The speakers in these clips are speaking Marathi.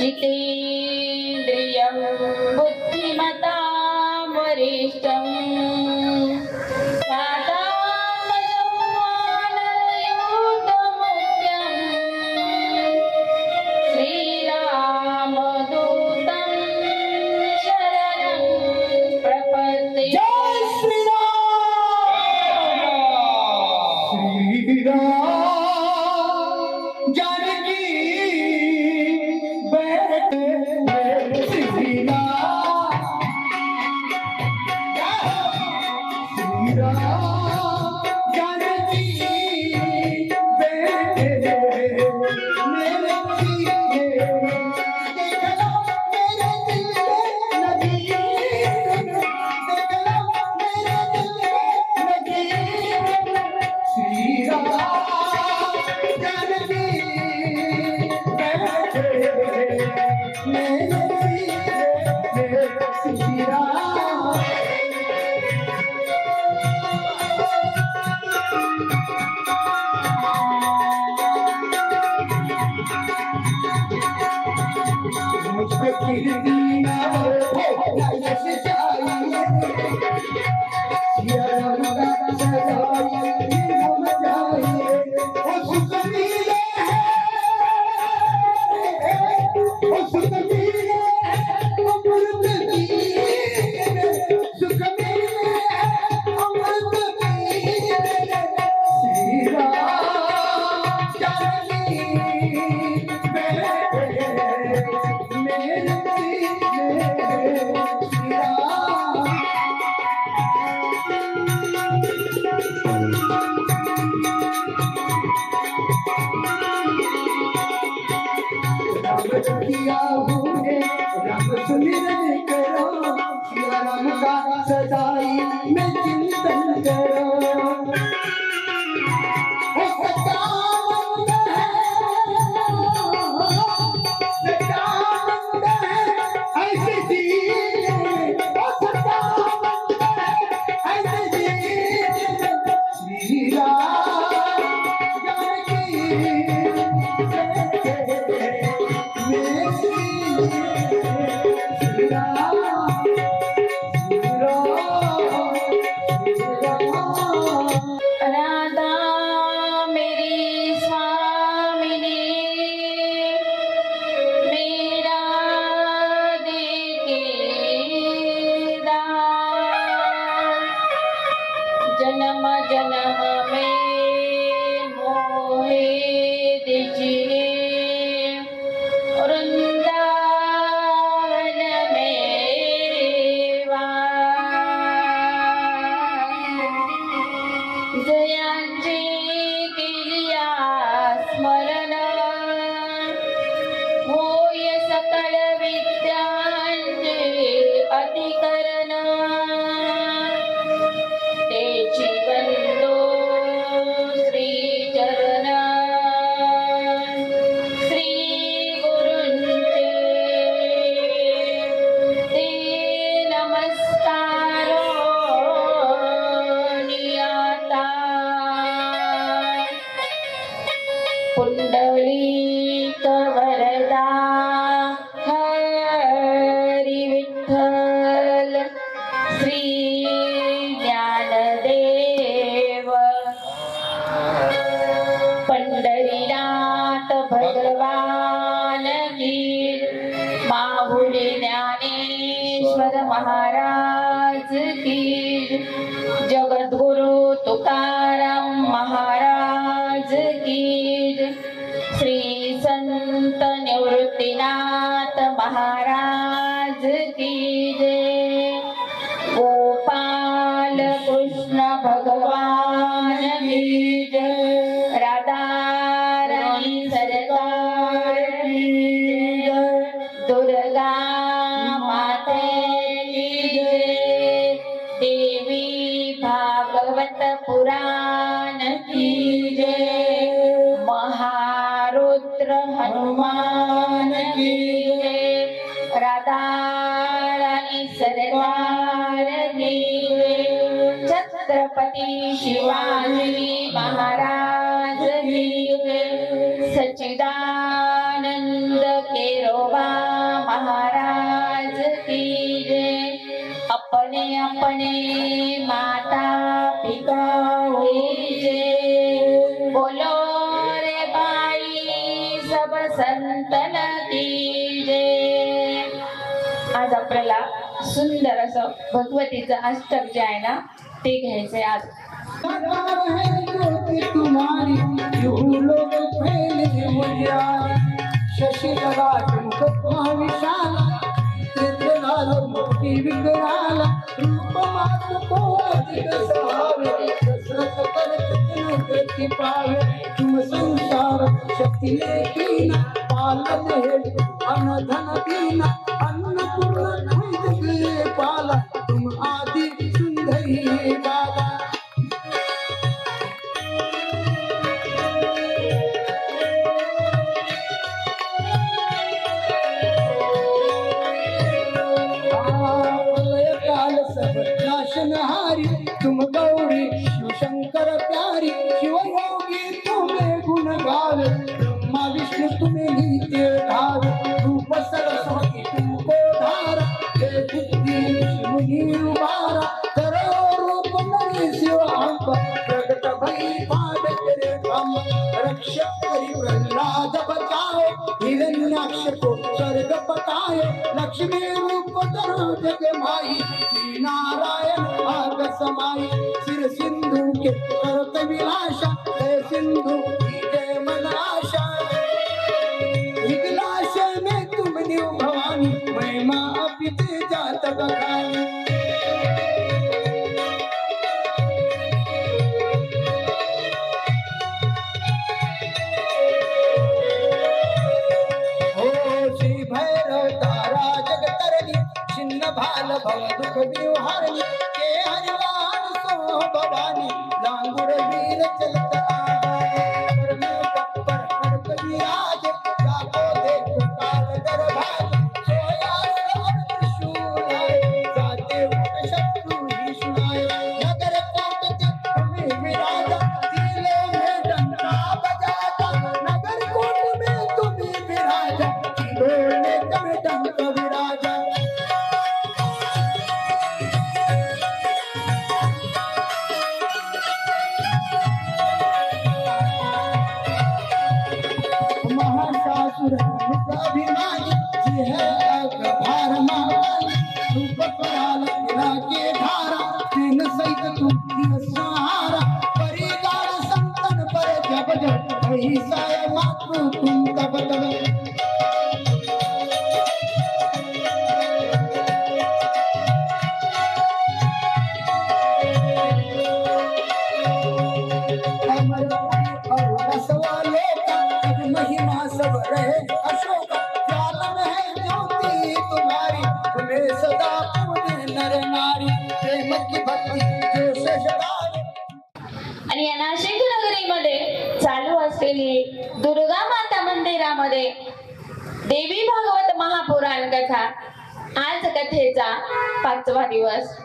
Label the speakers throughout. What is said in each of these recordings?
Speaker 1: जितेन्द्रियं बुद्धिमतां वरिष्ठं वातात्मजं श्रीरामदूतं शरणं प्रपद्ये।
Speaker 2: जय श्री राम। जानकी बैठे श्री राम। श्री राम जानकी बैठे मेरे सीने। देख लो मेरे दिल में लगी, देख लो मेरे दिल में लगी। श्री राम जानकी बैठे मेरे सीने। श्री राम मुझ पे गिरती ना हो ना यश चाहिए। सिया राम का सजाइए हम जाइए। ओ सुख मिले ओ सुख मिले अमृत की। सुख मिले अमृत की। श्री राम जानकी बैठे मेरे सीने। श्री राम राम किया हूँ राम सुमिरन करो। सिया राम का सदाई मैं चिंतन करो। ओ सदानंद है, सदानंद है ऐसे जीने। ओ सदानंद है ऐसे जीने। श्री राम जानकी मेरे सीने। श्री राम श्री राम श्री राम।
Speaker 1: राधा मेरी स्वामिनी मेरा देके दान। जन्म जन्म में मोहे दीजिए वृंदावन में वास। जयांचे केलिया स्मरण होय सकल विद्यांचे अधिकरण। तेची वंदो श्री चरण श्री गुरूंचे। ते नमस्कारो नियाता। पुंडलिक वरदा हरी विठ्ठल श्री ज्ञानदेव। पंढरीनाथ भगवान की। माहुली ज्ञानेश्वर महाराज की। जगद्गुरु तुकाराम महाराज की। श्री संत निवृत्तीनाथ महाराज की जय। गोपाल कृष्ण भगवान की जय। राधा रानी सरकार की जय। दुर्गा माते की जय। देवी भागवत पुराण की जय। महारुद्र हनुमान की जय। राधा रानी सरकार की जय। छत्रपति शिवाजी महाराज की जय। सच्चिदानंद केरोबा महाराज की जय। अपने अपने माता पिता कीजे। बोलो रे भाई सब संतन कीजे। आज आपल्याला सुंदर असं भगवतीचं अष्टक जे आहे ना ते घ्यायचंय आज।
Speaker 2: तुम्हारी लोग फैले उजियार शशि लगा तुमको विशाल लाल मोती विकराल रूप मात्र को अधिक सहावे दशरथ कर कितने गति पावे तुम संसार शक्ति लेकिन पालन है अन धन दीना अन्नपूर्ण जग पाला तुम आदि सुंदरी बाबा। नाशनहारी तुम गौरी शिव शंकर प्यारी शिव योगी तुम्हें गुण गावे ब्रह्मा विष्णु तुम्हें नीते धावे रूप सरस्वती तुमको धारा हे बुद्धि मुनि उबारा करो रूप नरी शिव अंक प्रगट भई पाद तेरे काम रक्षक करी प्रहलाद बचाओ हिरण्याक्ष को स्वर्ग पकायो लक्ष्मी रूप धरो जग माई नारायण आग समाई सिर सिंधु के करत विलासा जय सिंधु की जय मनाशा विलास में तुम न्यू भवानी महिमा अपित जात बखानी। श्री भैरव तारा जगतरणी छिन्न भाल भव दुख विहारणी के हरिवान सो भवानी लांगुर वीर चलत आगे में पर खड़क विराज जाको देख काल दरभाज सोया सर त्रिशूलाय जाते उठ शत्रु ही सुनाय नगर कोट चित्त में विराजा दिले में डंका बजाता नगर कोट में तुम्हें विराजा दिलों में तुम्हें डंका विराजा। अभिमानी जी है अगभार मानी रूप कराल गिरा के धारा तीन सहित तुम दिन सहारा परिगार संतन पर जब जब वही साय मातृ तुम तब तब। महिमा सब रहे अशोक जालन है ज्योति तुम्हारी तुम्हें सदा पूजे नर नारी प्रेम की भक्ति जो शेषदारी।
Speaker 1: आणि या नाशिक नगरीमध्ये चालू असलेली दुर्गा माता मंदिरामध्ये देवी भागवत महापुराण कथा आज कथेचा 5वा दिवस।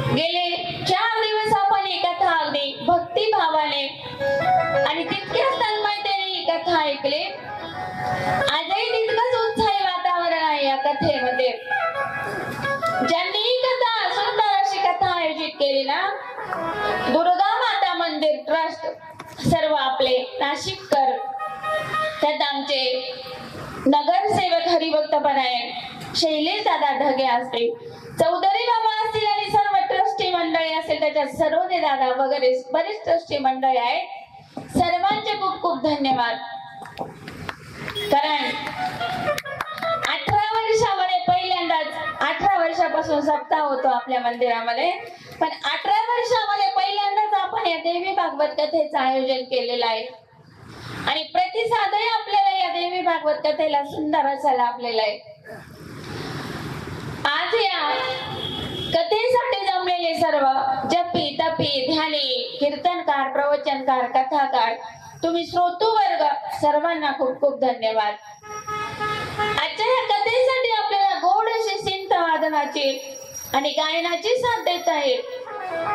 Speaker 1: गेले 4 दिवस आपण ही कथा अगदी भक्ती भावाने आणि तितक्याच तन्मयतेने ही कथा ऐकली। आजही तितकंच उत्साही वातावरण आहे या कथेमध्ये। ज्यांनी ही कथा सुंदर अशी कथा आयोजित केली ना दुर्गा माता मंदिर ट्रस्ट सर्व आपले नाशिककर त्यात आमचे नगरसेवक हरिभक्त परायण शैलेश दादा ढगे असतील चौधरी बाबा असतील आणि सर्व ट्रस्टी मंडळी असेल त्याच्यात सरोदे दादा वगैरे बरेच ट्रस्टी मंडळी आहेत सर्वांचे खूप खूप धन्यवाद। कारण 18 वर्षामध्ये पहिल्यांदाच 18 वर्षापासून सप्ताह होतो आपल्या मंदिरामध्ये पण 18 वर्षामध्ये पहिल्यांदाच आपण या देवी भागवत कथेचं आयोजन केलेलं आहे आणि प्रतिसादही आपल्याला या देवी भागवत कथेला सुंदर असा लाभलेला आहे। आज या कथेसाठी जमलेले सर्व जपी तपी ध्यानी कीर्तनकार प्रवचनकार कथाकार तुम्ही श्रोतू वर्ग सर्वांना खूप खूप धन्यवाद। आजच्या या कथेसाठी आपल्याला गोड अशी सिंथ वादनाची आणि गायनाची साथ देत आहेत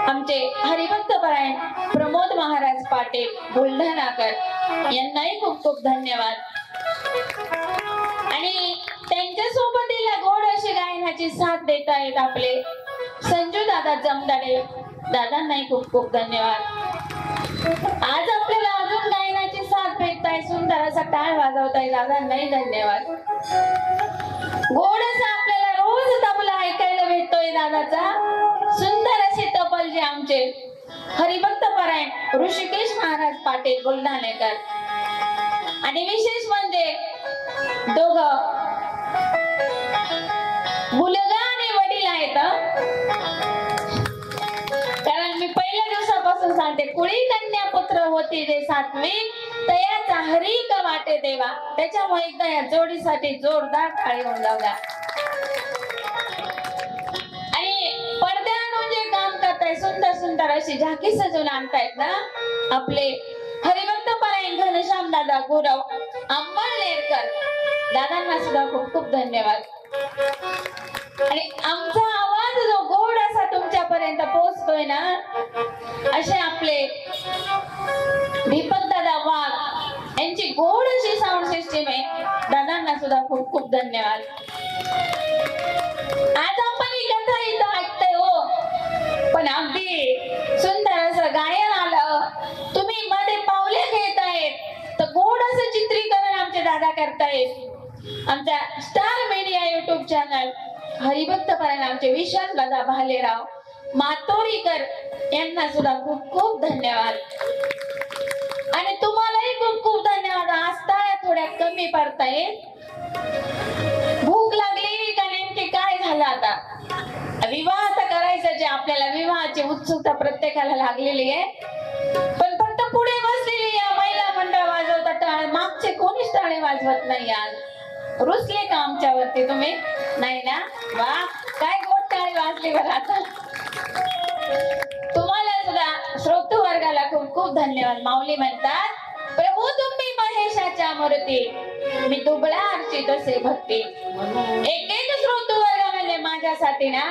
Speaker 1: आमचे हरिभक्त परायण प्रमोद महाराज पाटील बुलढाणाकर यांनाही खूप खूप धन्यवाद। आणि त्यांच्या सोबतीला गोड अशी गायनाची गायनाची साथ देत आहेत आपले संजू दादा जमदाडे, दादांनाही खूप खूप धन्यवाद. आज आपल्याला अजून गायनाची साथ भेटताय, सुंदर असा टाळ वाजवताय, दादांनाही धन्यवाद. गोड असं आपल्याला रोज तबला ऐकायला भेटतोय दादाचा, सुंदर असे तबल जे आमचे हरिभक्त परायण ऋषिकेश महाराज पाटील बुलढाणेकर. आणि विशेष म्हणजे दोघं मुलगा आणि वडील आहेत. कारण मी पहिल्या दिवसापासून सांगते, कुळी कन्या पुत्र होती जे सात्विक, तयाचा हरी का वाटे देवा. त्याच्यामुळे एकदा या जोडीसाठी जोरदार टाळी होऊन जाऊ द्या. आणि पडद्या आणून जे काम करताय, सुंदर सुंदर अशी झाकी सजून आणतायत ना आपले हरिभक्त परायण घनश्याम दादा गुरव अंबळनेरकर, दादांना सुद्धा खूप खूप धन्यवाद. आणि आमचा आवाज जो गोड असा तुमच्यापर्यंत पोहोचतोय ना, असे आपले दीपक दादा वाघ यांची गोड अशी साऊंड सिस्टीम आहे, दादांना सुद्धा खूप खूप धन्यवाद. आज आपण ही कथा इथं ऐकतोय हो, पण अगदी सुंदर असं गायन आलं, तुम्ही मध्ये पावले घेतायत, तर गोड असं चित्रीकरण आमचे दादा करतायत. आमच्या स्टार मीडिया युट्यूब चॅनल हरिभक्त परायण आमचे विशाल दादा भालेराव मातोडीकर यांना सुद्धा खूप खूप धन्यवाद. आणि तुम्हालाही खूप खूप धन्यवाद. आज टाळ्या थोड्या कमी पडतायत. भूक लागली का नेमकी काय झालं, आता विवाह तर करायचं, जे आपल्याला विवाहाची उत्सुकता प्रत्येकाला लागलेली आहे, पण फक्त पुढे बसलेली या महिला मंडळ वाजवतात टाळे, मागचे कोणीच टाळे वाजवत नाही. आज रुसले का आमच्यावरती तुम्ही? नाही ना? वा, काय गोड टाळी वाजली बरं. आता तुम्हाला सुद्धा श्रोतू वर्गाला खूप खूप धन्यवाद. माऊली म्हणतात, प्रभू तुम्ही महेशाच्या मूर्ती, मी दुबळा अर्चित असे भक्ती. एक एक श्रोतू वर्गामध्ये माझ्यासाठी ना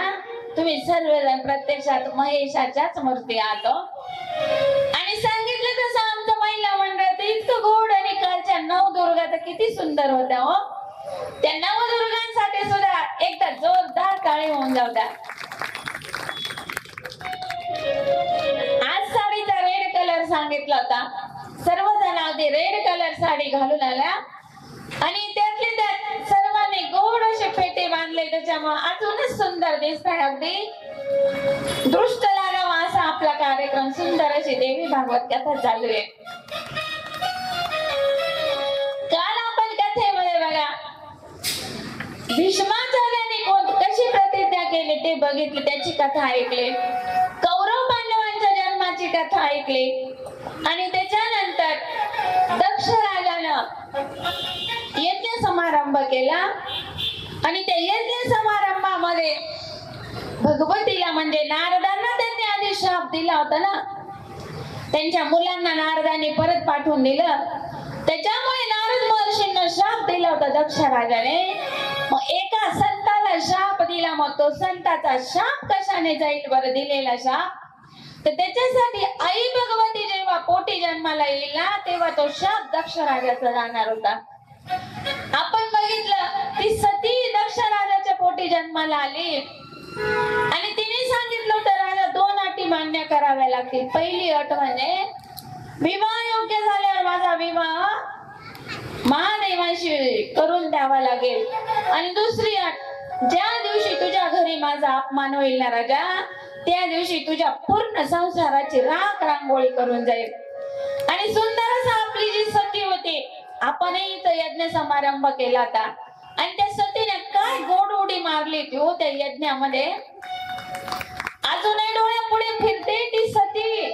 Speaker 1: तुम्ही सर्वजण प्रत्यक्षात महेशाच्याच मूर्ती आहात. आणि सांगितलं तसं आमचं महिला मंडळ इतकं गोड, आणि कालच्या नवदुर्गा तर किती सुंदर होत्या हो. त्या नवदुर्गांसाठी सुद्धा एकदा जोरदार टाळी होऊन जाऊ द्या. आज साडीचा रेड कलर सांगितला होता, सर्वजण अगदी रेड कलर साडी घालून आल्या, आणि त्यातले त्यात सर्वांनी गोड असे फेटे बांधले, त्याच्यामुळे अजूनच सुंदर दिसत आहे. अगदी दृष्ट लागावा असा आपला कार्यक्रम, सुंदर अशी देवी भागवत कथा चालू आहे. काल आपण कथेमध्ये बघा भीष्माचार्यांनी कशी प्रतिज्ञा केली ते बघितले, त्याची कथा ऐकली. कौरव पांडवांच्या जन्माची कथा ऐकली. आणि त्याच्यानंतर दक्ष राजानं यज्ञ समारंभ केला, आणि त्या यज्ञ समारंभामध्ये भगवतीला म्हणजे नारदांना त्यांनी आधी शाप दिला होता ना, त्यांच्या मुलांना नारदांनी परत पाठवून दिलं, त्याच्यामुळे नारद महर्षींना शाप दिला होता दक्ष राजाने. मग एका संताला शाप दिला, मग तो संताचा शाप कशाने जाईल बरं, दिलेला शाप? तर त्याच्यासाठी आई भगवती जेव्हा पोटी जन्माला येईल ना, तेव्हा तो शाप दक्ष राजाचा जाणार होता. आपण बघितलं ती सती दक्ष राजाच्या पोटी जन्माला आली, आणि तिने सांगितलं होतं राजा 2 अटी मान्य कराव्या लागतील. पहिली अट म्हणजे विवाह योग्य झाल्यावर माझा विवाह महादेवाशी करून द्यावा लागेल. आणि दुसरी अट, ज्या दिवशी तुझ्या घरी माझा अपमान होईल ना राजा, त्या दिवशी तुझ्या पूर्ण संसाराची राख रांगोळी करून जाईल. आणि सुंदर असं आपली जी सती होती, आपणही इथं यज्ञ समारंभ केला होता, आणि त्या सतीने काय गोड उडी मारली ती त्या यज्ञामध्ये. अजूनही डोळ्यापुढे फिरते ती सती,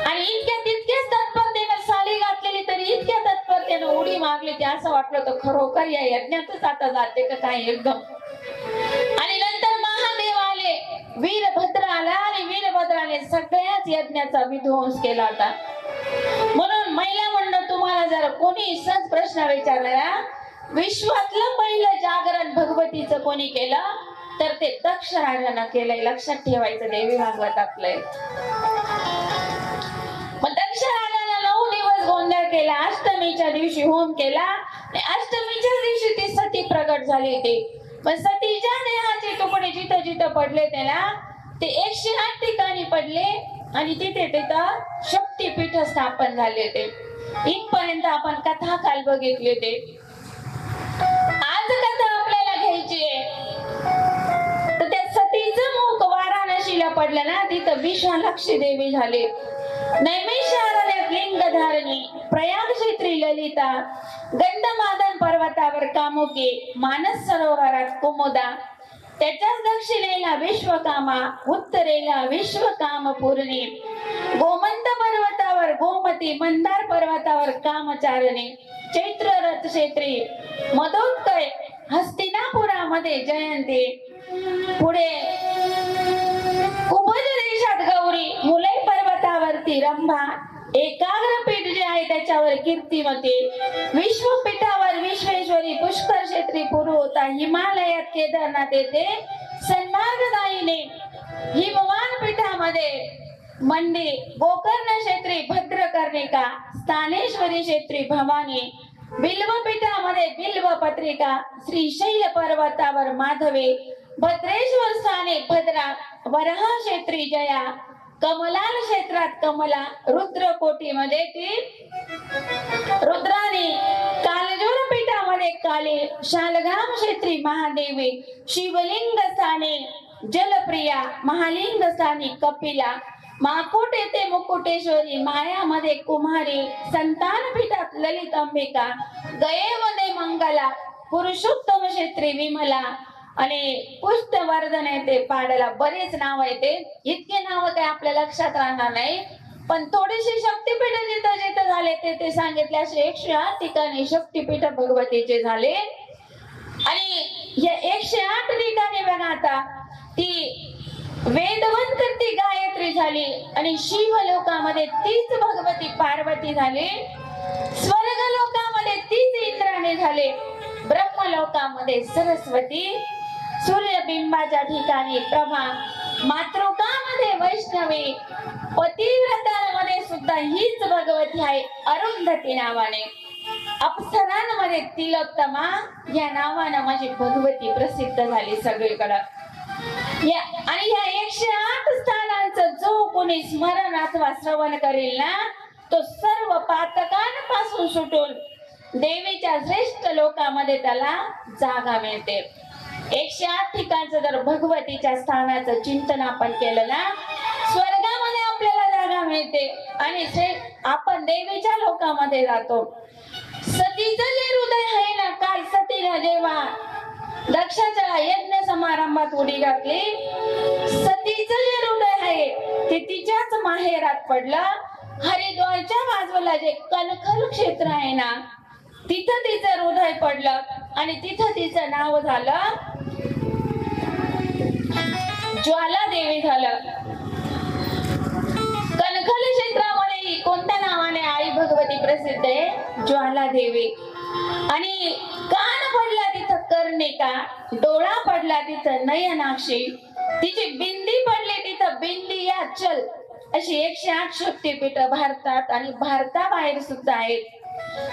Speaker 1: आणि इतक्या तितक्याच तत्परतेने साडी घातलेली तरी इतक्या तत्परतेने उडी मारली ती, असं वाटलं तर खरोखर या यज्ञातच आता जाते का काय एकदम. आणि नंतर महादेव आले, वीरभद्र आला, आणि वीरभद्राने सगळ्याच यज्ञाचा विध्वंस केला होता. म्हणून महिला मंडळ, तुम्हाला जर कोणी सहज प्रश्न विचारला, विश्वातलं पहिलं जागरण भगवतीचं कोणी केलं, तर ते दक्ष राजानं केलंय. लक्षात ठेवायचं, देवी भागवत आपलंय. मग दक्ष राजानं 9 दिवस गोंधळ केला, अष्टमीच्या दिवशी होम केला, आणि अष्टमीच्या दिवशी ती सती प्रगट झाली होती. पण सतीच्या देहाची तुकडे जिथं जिथं पडले त्याला ते 108 ठिकाणी पडले आणि तिथे तिथं शक्तीपीठ स्थापन झाले होते. इथपर्यंत आपण कथा काल बघितली होती. आज कथा आपल्याला घ्यायची आहे. तर त्या सतीचं मुख वाराणसीला पडलं ना, तिथं विशालाक्षी देवी झाले. नैमिषारण्यात लिंगधारणी, प्रयाग क्षेत्री ललिता, गंधमादन पर्वतावर कामुकी, मानस सरोवरात कुमुदा, त्याच्याच दक्षिणेला विश्वकामा, उत्तरेला विश्वकामपूर्णी, गोमंत पर्वतावर गोमती, मंदार पर्वतावर कामचारणी, चैत्र रथ क्षेत्री मदोत्कय, हस्तिनापुरामध्ये जयंती, पुढे कुबज देशात गौरी, मुलई पर्वतावरती रंभा, एकाग्रपीठ जे आहे त्याच्यावर कीर्तिमती, विश्वपीठावर विश्वेश्वरी, पुष्कर क्षेत्री पुरुता, हिमालयात केदारनाथ येथे सन्मार्गदायिनी, हिमवान पीठामध्ये मंडी, गोकर्ण क्षेत्री भद्रकर्णिका, स्थानेश्वरी क्षेत्री भवानी, बिल्वपीठामध्ये बिल्व पत्रिका, श्रीशैल पर्वतावर माधवी, भद्रेश्वर स्थाने भद्रा, वराह क्षेत्री जया, कमलाल क्षेत्रात कमला, रुद्रकोटीमध्ये ती रुद्राणी, कालजोर पीठामध्ये काली, शालग्राम क्षेत्री महादेवी, शिवलिंग स्थानी जलप्रिया, महालिंग स्थानी कपिला, माकुट येथे मुकुटेश्वरी, मायामध्ये कुमारी, संतान पीठात ललित अंबिका, गयेमध्ये मंगला, पुरुषोत्तम क्षेत्री विमला आणि पुष्टवर्धन येते पाडाला. बरेच नाव येते, इतके नाव काय आपल्या लक्षात राहणार नाही, पण थोडीशी शक्तीपीठ जिथं जिथं झाले ते सांगितले. असे 108 ठिकाणी शक्तीपीठ भगवतीचे झाले. आणि या 108 ठिकाणी बघा आता ती वेदवंत ती गायत्री झाली आणि शिवलोकामध्ये तीच भगवती पार्वती झाली, स्वर्ग लोकामध्ये तीच इंद्राणी झाले, ब्रह्मलोकामध्ये सरस्वती, सूर्यबिंबाच्या ठिकाणी प्रभा, मातृकामध्ये वैष्णवी, पतिव्रतामध्ये सुद्धा हीच भगवती आहे अरुंधती नावाने, अप्सरांमध्ये तिलोत्तमा या नावाने माझी भगवती प्रसिद्ध झाली सगळीकडे. आणि या 108 स्थानांचं जो कोणी स्मरण अथवा श्रवण करेल ना, तो सर्व पातकांपासून सुटून देवीच्या श्रेष्ठ लोकामध्ये त्याला जागा मिळते. 108 ठिकाणचं जर भगवतीच्या स्थानाचं चिंतन आपण केलं ना, स्वर्गामध्ये आपल्याला जागा मिळते आणि आपण देवीच्या लोकामध्ये जातो. सतीचं जे हृदय आहे ना, काल सतीला जेव्हा दक्षाच्या यज्ञ समारंभात उडी घातली, सतीचं जे हृदय आहे ते तिच्याच माहेरात पडलं. हरिद्वारच्या बाजूला जे कनखल क्षेत्र आहे ना, तिथं तिचं हृदय पडलं आणि तिथं तिचं नाव झालं ज्वाला देवी झालं. कनखल क्षेत्रामध्ये कोणत्या नावाने आई भगवती प्रसिद्ध आहे? ज्वाला देवी. आणि कान पडला तिथं कर्णिका, डोळा पडला तिथं नयनाक्षी, तिची बिंदी पडली तिथं बिंदियाचल. अशी 108 शक्तीपीठ भारतात आणि भारताबाहेर सुद्धा आहेत.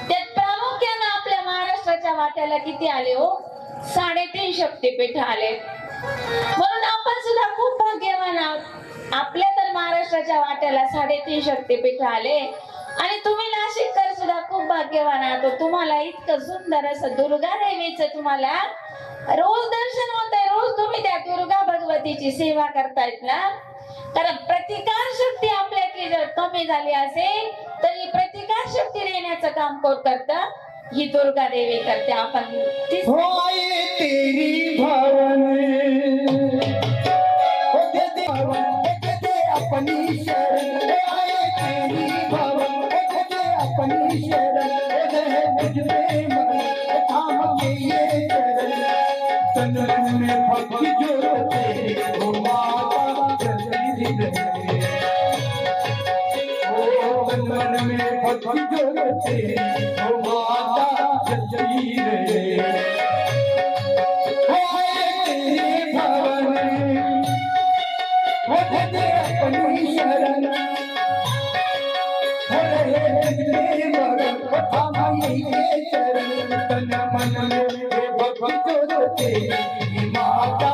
Speaker 1: त्यात प्रामुख्याने आपल्या महाराष्ट्राच्या वाट्याला किती आले हो? 3.5 शक्तीपीठ आले. म्हणून आपण सुद्धा खूप भाग्यवान आहोत. आपल्या तर महाराष्ट्राच्या वाट्याला 3.5 शक्तीपीठ आले आणि तुम्ही नाशिककर सुद्धा खूप भाग्यवान आहात. तुम्हाला इतकं सुंदर असं दुर्गा देवीचं तुम्हाला रोज दर्शन होत आहे. रोज तुम्ही त्या दुर्गा भगवतीची सेवा करतायत ना. कारण प्रतिकार शक्ती आपल्यातली जर कमी झाली असेल तरी प्रतिकार शक्ती देण्याचं काम कोण करतं? ही दुर्गा देवी करते. आपण
Speaker 2: तेरी भवन अपनी शरण, तेरी भवन अपनी शरण, मुझ में थाम के ये चरण, तन में भक्ति जोड़ते हो माता जल्दी रहे, ओ मन में भक्ति जोड़ते हो माता जल्दी रहे. अपनी शरण तन मन में भक्ति जोड़ते माता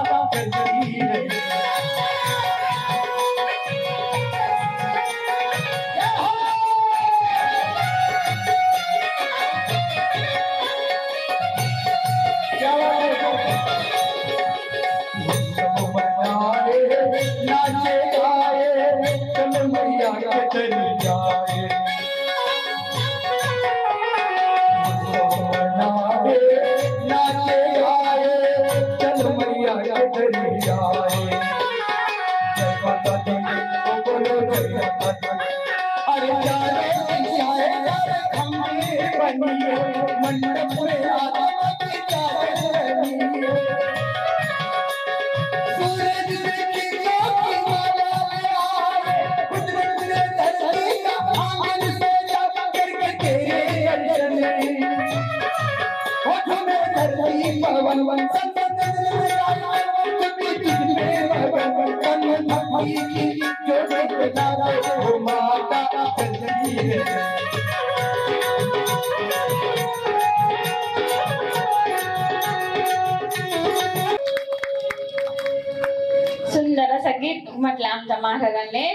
Speaker 1: नीट म्हटलं आमच्या महाराजांनी,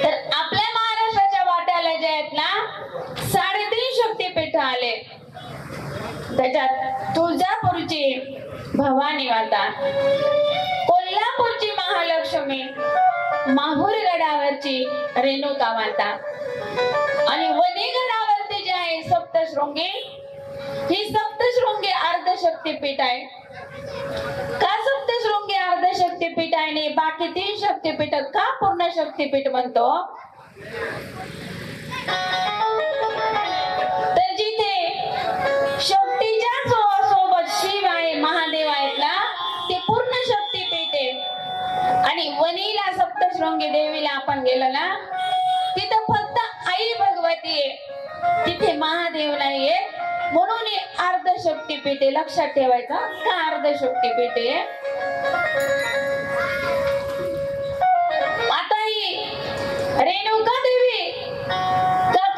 Speaker 1: तर आपल्या महाराष्ट्राच्या वाट्याला जे आहेत ना 3.5 शक्तीपीठ आले. त्याच्यात तुळजापूरची भवानी माता, कोल्हापूरची महालक्ष्मी, माहूर गडावरची रेणुका माता आणि वणी गडावरती जे आहे सप्तशृंगी, ही सप्तशृंगी अर्धशक्तीपीठ आहे. का सप्तशृंगी अर्धशक्तीपीठ आहे आणि बाकी 3 शक्तीपीठ का पूर्ण शक्तीपीठ म्हणतो? तर जिथे शक्तीच्या सोबत शिव आहे, महादेव आहेत ना, ते पूर्ण शक्तीपीठ आहे. आणि वणीला सप्तशृंगी देवीला आपण गेलो ना, तिथं फक्त आई भगवती आहे, तिथे महादेव नाहीये. म्हणून हे अर्धशक्तीपीठ आहे. लक्षात ठेवायचं का अर्धशक्तीपीठ आहे. आता ही रेणुका देवी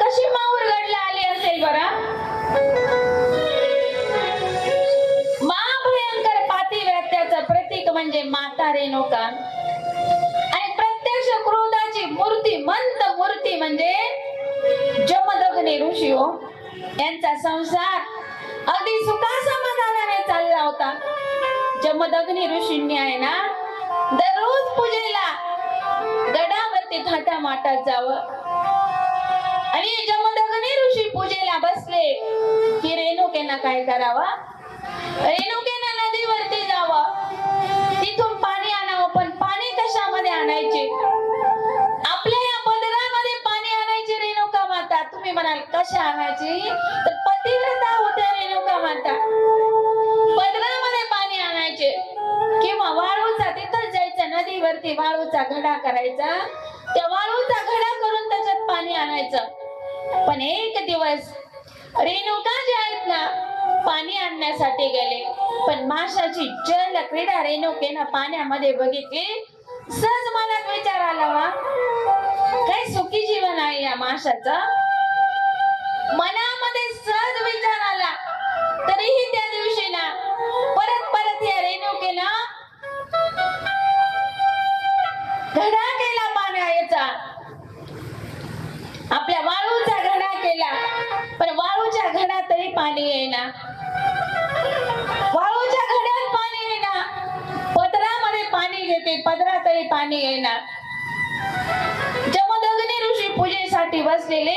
Speaker 1: कशी माहूरगडला आली असेल बरं? महाभयंकर पातिव्रत्याचं प्रतीक म्हणजे माता रेणुका आणि प्रत्यक्ष क्रोधाची मूर्तिमंत मूर्ती म्हणजे जमदग्नी ऋषी हो. यांचा संसार अगदी सुखासमाधानाने चालला होता. जमदग्नी ऋषींनी आहे ना दररोज पूजेला गडावरती थाटामाटात जावं आणि जमदग्नी ऋषी पूजेला बसले की रेणुकेनं काय करावं? रेणुकेनं नदीवरती जावं, तिथून पाणी आणावं. पण पाणी कशामध्ये आणायचे? आपल्या या पदरामध्ये पाणी आणायची रेणुका माता. तुम्ही म्हणाल कशा आणायची? तर पतिव्रता होत्या रेणुका माता, पदरामध्ये पाणी आणायचे किंवा वाळूचा, तिथंच जायचं नदीवरती, वाळूचा घडा करायचा, त्या वाळूचा घडा करून त्याच्यात पाणी आणायचं. पण एक दिवस रेणुका जे आहेत ना पाणी आणण्यासाठी गेले, पण माशाची जल क्रीडा रेणुकेनं पाण्यामध्ये बघितली. सहज मनात विचार आला, वा काय सुखी जीवन आहे या माशाचं. मनामध्ये सहज विचार आला. तरीही त्या दिवशी ना परत या रेणुकेनं घडा केला पाण्याचा, आपल्या वाळूचा घडा केला. पण वाळूच्या घडातही पाणी येईना, वाळूच्या घड्यात पाणी येईना, पदरामध्ये पाणी घेते, पदरातही पाणी येईना. जमदग्नी ऋषी पूजेसाठी बसलेले,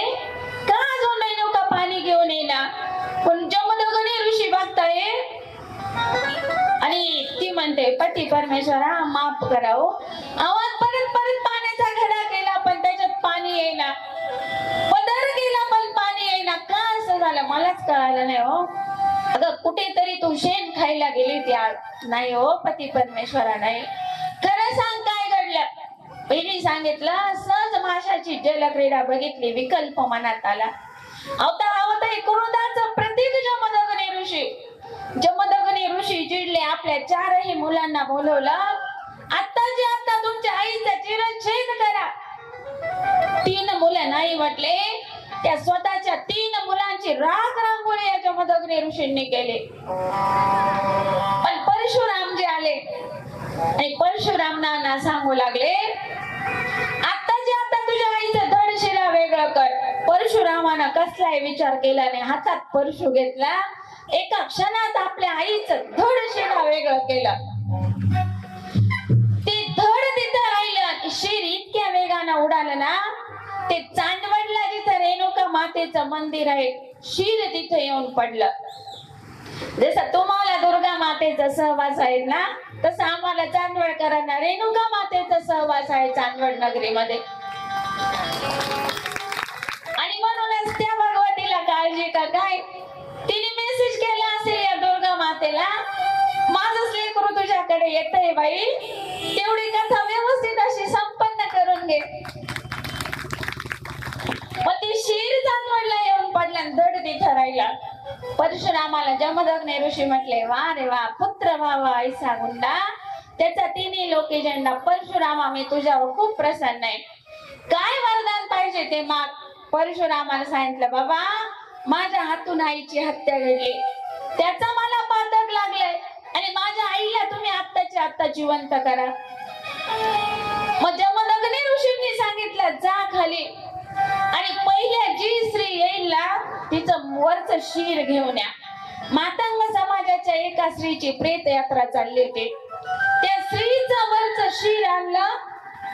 Speaker 1: का अजून रेणुका पाणी घेऊन येईना? पण जमदग्नी ऋषी बघताय आणि ती म्हणते पती परमेश्वरा माफ करावं. आवाज परत पाण्याचा घडा केला पण त्याच्यात पाणी येईना, पदर केला पण पाणी येईना. का असं झालं मलाच कळालं नाही हो. अगं कुठेतरी तू शेण खायला गेली त्या? नाही हो पती परमेश्वरा, नाही. खरं सांग काय घडलं? पहिली सांगितलं सहज माशाची जलक्रीडा बघितली, विकल्प मनात आला. अवता क्रोधाचं प्रतीक जमदग्नी ऋषी. जमदग्नी ऋषी चिडले, आपल्या 4ही मुलांना बोलवलं. आता तुमच्या आईचा चिरच्छेद करा. 3 मुलं नाही म्हटले, त्या स्वतःच्या 3 मुलांची राख रांगोळी या जमदग्नी ऋषींनी केली. पण परशुराम जे आले आणि परशुरामांना सांगू लागले, आता तुझ्या आईचं धड शिरा वेगळं कर. परशुरामानं कसलाही विचार केला नाही, हातात परशु घेतला, एका क्षणात आपल्या आईचं धड शिरा वेगळं केलं. ते धड तिथं राहिलं, शिर इतक्या वेगानं उडालं ना, ते चांदवडला जिथं रेणुका मातेचं मंदिर आहे, शिर तिथे येऊन पडलं. जसं तुम्हाला दुर्गा मातेचा सहवास आहे ना, तसं आम्हाला चांदवडकरांना रेणुका मातेचा सहवास आहे चांदवड नगरीमध्ये. आणि म्हणूनच त्या भगवतीला काळजी का काय, तिने मेसेज केला असेल या दुर्गा मातेला, माझं लेकरू तुझ्याकडे येतंय बाई, तेवढी कथा व्यवस्थित अशी संपन्न करून घे. मग ती शिर चांदवडला येऊन पडला, धड तिथं राहिला. परशुरामाला जमदग्नी ऋषी म्हटले, वा रे वा, पुत्र व्हावा ऐसा गुंडा. त्याचा 3 लोके झेंडा. परशुरामा मी तुझ्यावर खूप प्रसन्न आहे, काय वरदान पाहिजे ते माग. परशुरामाला सांगितलं, बाबा माझ्या हातून आईची हत्या घडली, त्याचा मला पातक लागलाय आणि माझ्या आईला तुम्ही आत्ताच्या आत्ता जिवंत करा. मग जमदग्नी ऋषींनी सांगितलं जा खाली आणि पहिल्या जी स्त्री येईल ना तिचं वरचं शीर घेऊन या. मातंग समाजाच्या एका स्त्रीची प्रेत यात्रा चालली होती. त्या स्त्रीचं वरचं शीर आणलं,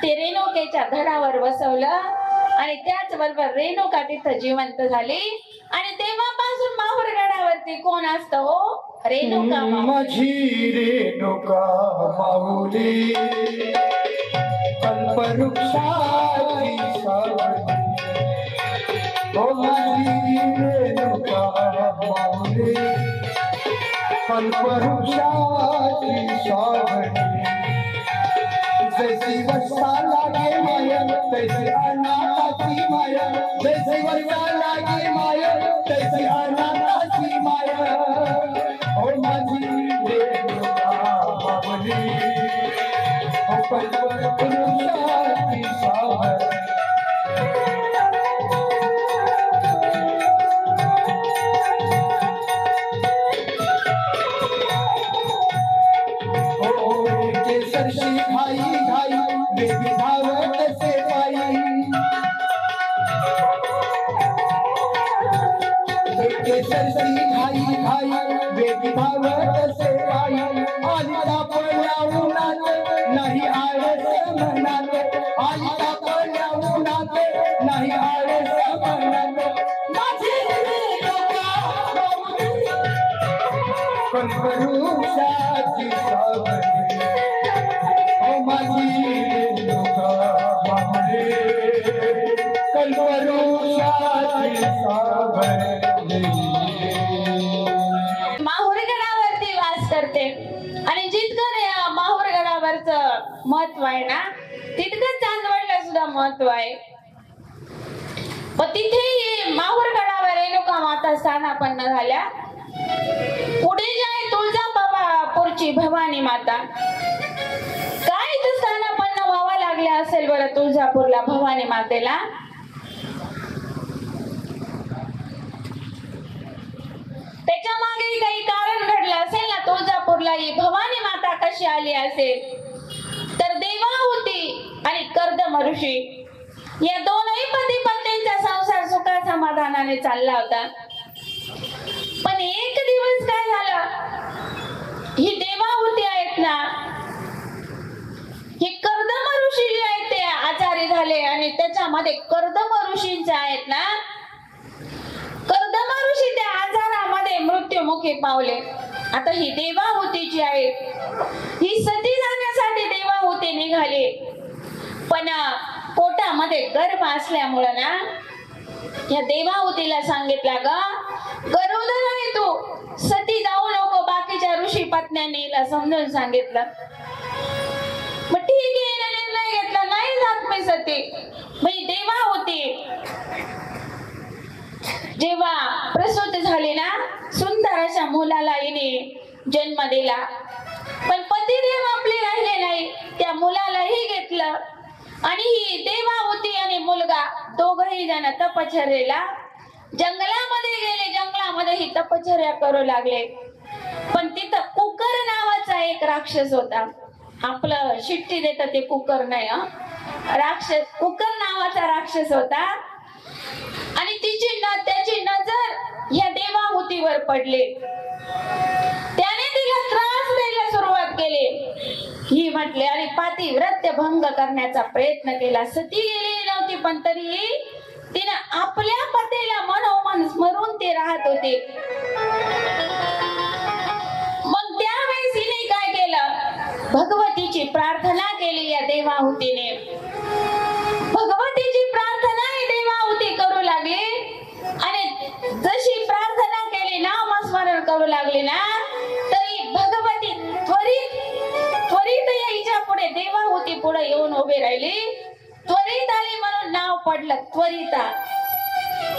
Speaker 1: ते रेणुकेच्या धडावर बसवलं आणि त्याच बरोबर रेणुका तिथं जिवंत झाली. आणि तेव्हापासून माहूरगडावरती कोण असतं हो? रेणुका माऊली.
Speaker 2: माझी रेणुका माऊली कल्पवृक्षाची सावली. ओ माझी रेणुका माऊली कल्पवृक्षाची सावली. जैसी वर्षा लागे माया तैसी अनाथाची माया. जैसी वर्षा लागे माया तैसी अनाथाची माया. ओ माझी रेणुका माऊली ओ कल्पवृक्षाची सावली. केसरशी घाई घाई बेबी धावत से पायी. केसरशी घाई घाई बेबी धावत से पायी. आलिता पडल्या उन्हात नाही आळस मनात. आलिता पडल्या उन्हात नाही आळस मनात. माझी रेणुका माऊली कल्पवृक्षाची सावली. ओ माझी रेणुका माऊली कल्पवृक्षाची सावली.
Speaker 1: माहूरगडावरती वास करते आणि जितकं या माहूरगडावरचं महत्व आहे ना तितकं चांदवडला सुद्धा महत्व आहे. पण तिथे माहूरगडावर रेणुका माता स्थानापन्न झाल्या. पुढे जे आहे तुळजापूरची भवानी माता. काय इथं स्थानापन्न व्हावं लागले असेल बरं तुळजापूरला भवानी मातेला? त्याच्या मागे काही कारण घडलं असेल ना. तुळजापूरला ही भवानी माता कशी आली असेल तर देवाहुती आणि कर्दम ऋषी या दोनही पती पत्नींचा संसार सुखा समाधानाने चालला होता. पण एक दिवस काय झालं, ही देवाहुती आहेत ना हे कर्दम ऋषी जे आहेत ते आजारी झाले आणि त्याच्यामध्ये कर्दम ऋषींचे आहेत ना कर्दम ऋषी त्या आजारामध्ये मृत्युमुखी पावले. आता ही देवाहुती जी आहे ही सती जाण्यासाठी देवाहुती निघाली. पण पोटामध्ये गर्भ असल्यामुळे ना या देवाहुतीला सांगितलं ग गरोदर आहे तू सती जाऊ नको. बाकीच्या ऋषी पत्न्यांनी हिला समजून सांगितलं. मग ठीक आहे निर्णय घेतला नाही जात मी सती. मी देवाहुती जेव्हा प्रसूत झाली ना सुंदर अशा मुलाला हिने जन्म दिला. पण पतिदेव आपले राहिले नाही. त्या मुलालाही घेतलं आणि ही देवाहुती आणि मुलगा दोघही जण तपश्चर्येला जंगलामध्ये गेले. जंगलामध्ये ही तपश्चर्या करू लागले. पण तिथं कुकर नावाचा एक राक्षस होता. आपलं शिट्टी देतं ते कुकर नाही राक्षस. कुकर नावाचा राक्षस होता आणि त्याची नजर ह्या देवाहुतीवर पडली. त्याने तिला त्रास द्यायला सुरुवात केली. ही म्हटले आणि पातिव्रत्य भंग करण्याचा प्रयत्न केला. सती गेलेली नव्हती पण तरीही तिनं आपल्या पतीला मनोमन स्मरून ते राहत होते. मग त्यावेळेस हिने काय केलं भगवतीची प्रार्थना केली. या देवाहुतीने भगवतीची प्रार्थना ही देवाहुती करू लागली आणि जशी प्रार्थना केली नामस्मरण करू लागली ना तरी भगवती त्वरित याच्या पुढे देवाहुती पुढे येऊन उभी राहिली. त्वरित आली म्हणून नाव पडलं त्वरिता.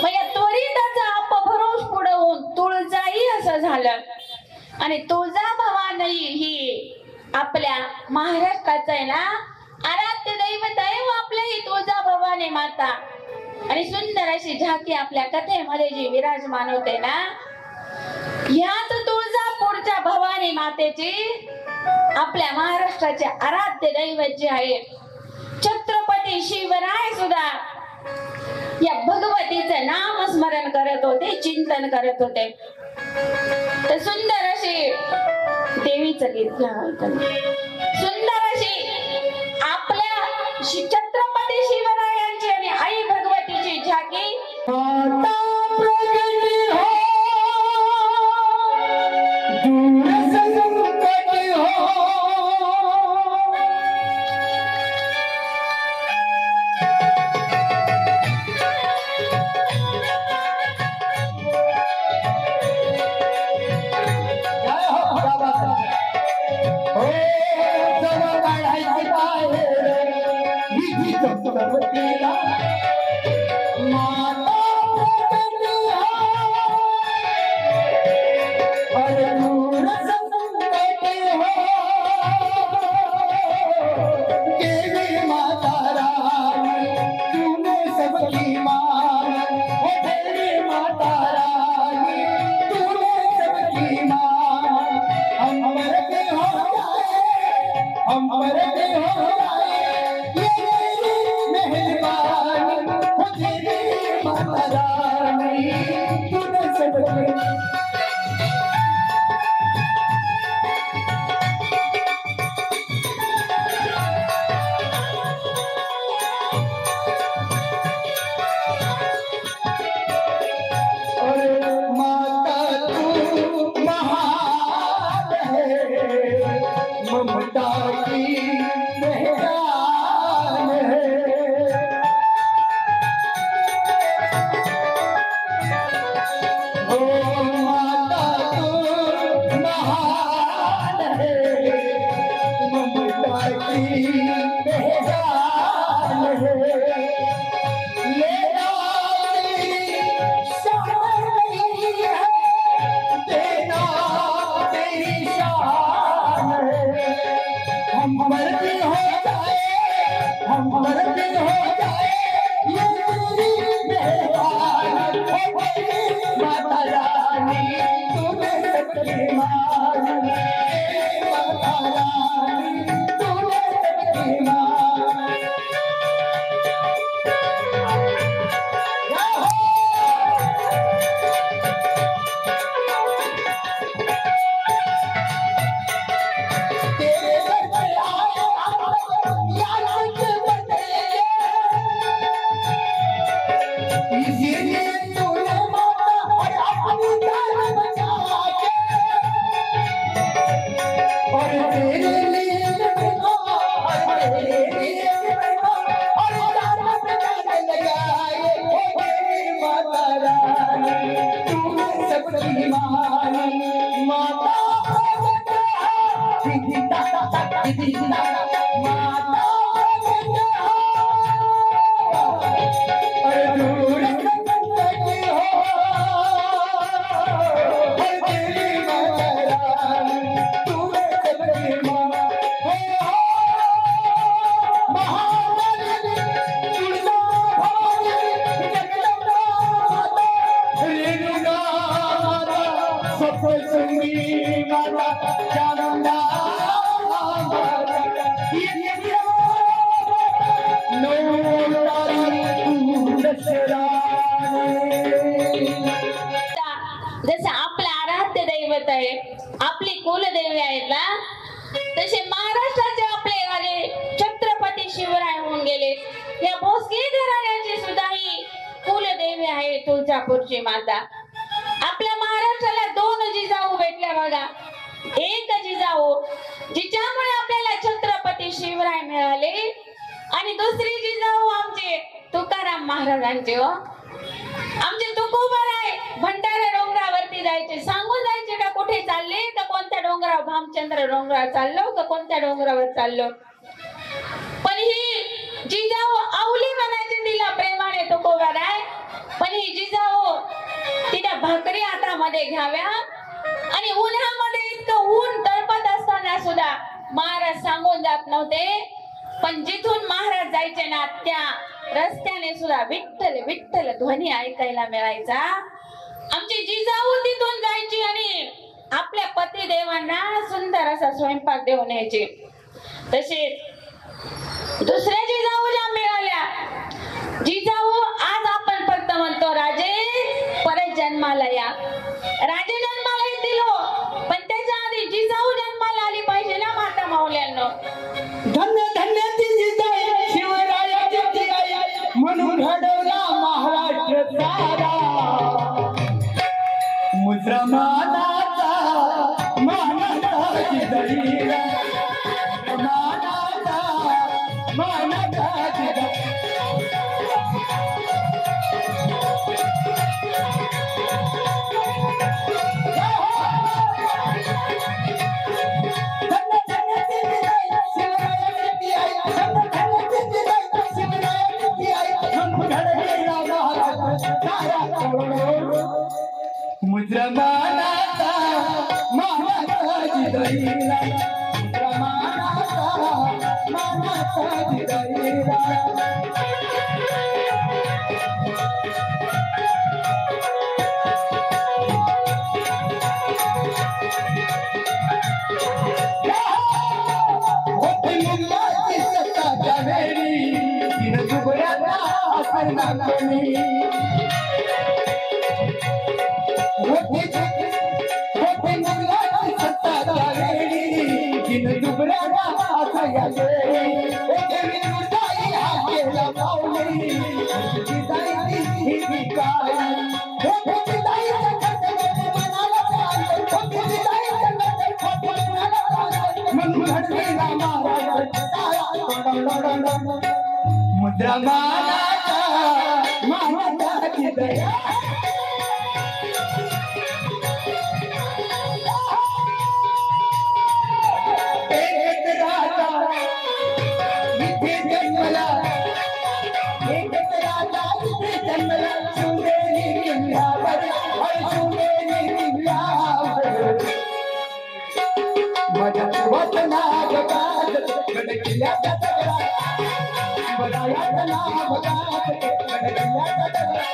Speaker 1: मग या त्वरिताचा अपभ्रंश पुढे होऊन तुळजाई असं झालं. आणि तुळजा भवानी ही आपल्या महाराष्ट्राचं आहे ना आराध्य दैवत आहे व आपल्या ही तुळजा भवानी माता. आणि सुंदर अशी झाकी आपल्या कथेमध्ये जी विराजमान होते ना ह्याच तुळजापूरच्या भवानी मातेची आपल्या महाराष्ट्राचे आराध्य दैवत जे आहे छत्रपती शिवराय सुद्धा या भगवतीचं नाम स्मरण करत होते, चिंतन करत होते. तर सुंदर अशी देवीचं गीत घ्या. सुंदर अशी आपल्या छत्रपती शिवरायांची आणि आई भगवतीची झाकी. जसे आपले आराध्य दैवत आहे, आपली कुलदेवी आहेत ना, तसे महाराष्ट्राचे आपले राजे छत्रपती शिवराय होऊन गेले. या भोसले घराण्याची सुद्धा ही कुलदेवी आहे तुळजापूरची माता. आपल्या महाराष्ट्राला दोन जिजाऊ भेटल्या बघा. एक जिजाऊ जिच्यामुळे आपल्याला छत्रपती शिवराय मिळाले आणि दुसरी जिजाऊ आमचे तुकाराम महाराजांचे. हो, आमचे तुकोबाराय भंडारा डोंगरावरती जायचे, सांगून जायचे का कुठे चालले, का कोणत्या डोंगरावर, भामचंद्र डोंगरावर चाललो का कोणत्या डोंगरावर चाललो. पण ही जिजाऊ आवली म्हणायचे तिला प्रेमाने तुकोबाराय. पण ही जिजाऊ तिला भाकरी हातामध्ये घ्याव्या आणि उन्हामध्ये इतकं ऊन तळपत असताना सुद्धा महाराज सांगून जात नव्हते. पण जिथून महाराज जायचे ना त्या रस्त्याने सुद्धा विठ्ठल विठ्ठल ध्वनी ऐकायला मिळायचा. आमची जिजाऊ तिथून जायची आणि आपल्या पतिदेवांना सुंदर असा स्वयंपाक देऊन यायचे. तसेच दुसऱ्या जिजाऊला मिळाल्या. जिजाऊ आज आपण फक्त म्हणतो राजे परत जन्माला या, राजे जन्माला येतील हो, पण त्याच्या आधी जिजाऊ जन्माला आली पाहिजे ना माता माऊल्यांनो.
Speaker 2: धन्य धन्य ती जिजाई शिवरायाची ती आई, म्हणून घडवला महाराष्ट्र सारा. मुसलमानाचा मानाचा जिजाईला, मानाचा मानाचा जिजाई. मुसलमानाचा मानाचा जिजाईला, मुसलमानाचा मानाचा जिजाईला. मुघलाची सत्ता त्यावेळी तिनं दुबळ्याचा आसरा कमी. मुघलाची सत्ता त्यावेळी तिनं दुबळ्याचा आसरा कमी. जिजाई हा केला माऊली, जिजाई ही काय. मुद्रामानाचा मानाचा जिजाई. एक राजा इथे जन्मला, एक राजा इथे जन्मला, शिवनेरी किल्ल्यावर, शिवनेरी किल्ल्यावर. माझ्या वतना जगात गडकिल्ल्याचा दगडा, बघायला नाव बघात गडकिल्ल्याचा दगडा.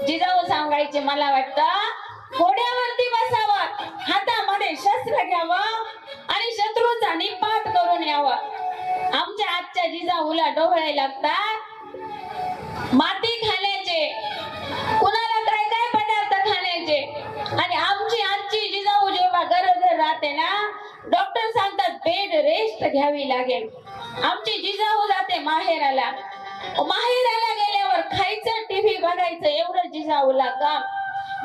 Speaker 1: जिजाऊ सांगायचे मला वाटतं घोड्यावरती बसावं, हातामध्ये शस्त्र घ्यावं आणि शत्रूचा निपात करून यावं. आमच्या आजच्या जिजाऊला डोळे लागतात माती खाण्याचे, कुणाला काय काय पदार्थ खाण्याचे. आणि आमची आजची जिजाऊ जेव्हा गरोदर राहते ना, डॉक्टर सांगतात बेड रेस्ट घ्यावी लागेल. आमची जिजाऊ जाते माहेराला, माहेराला गेल्यावर खायचं, टीव्ही बघायचं, एवढं जिजाऊला काम.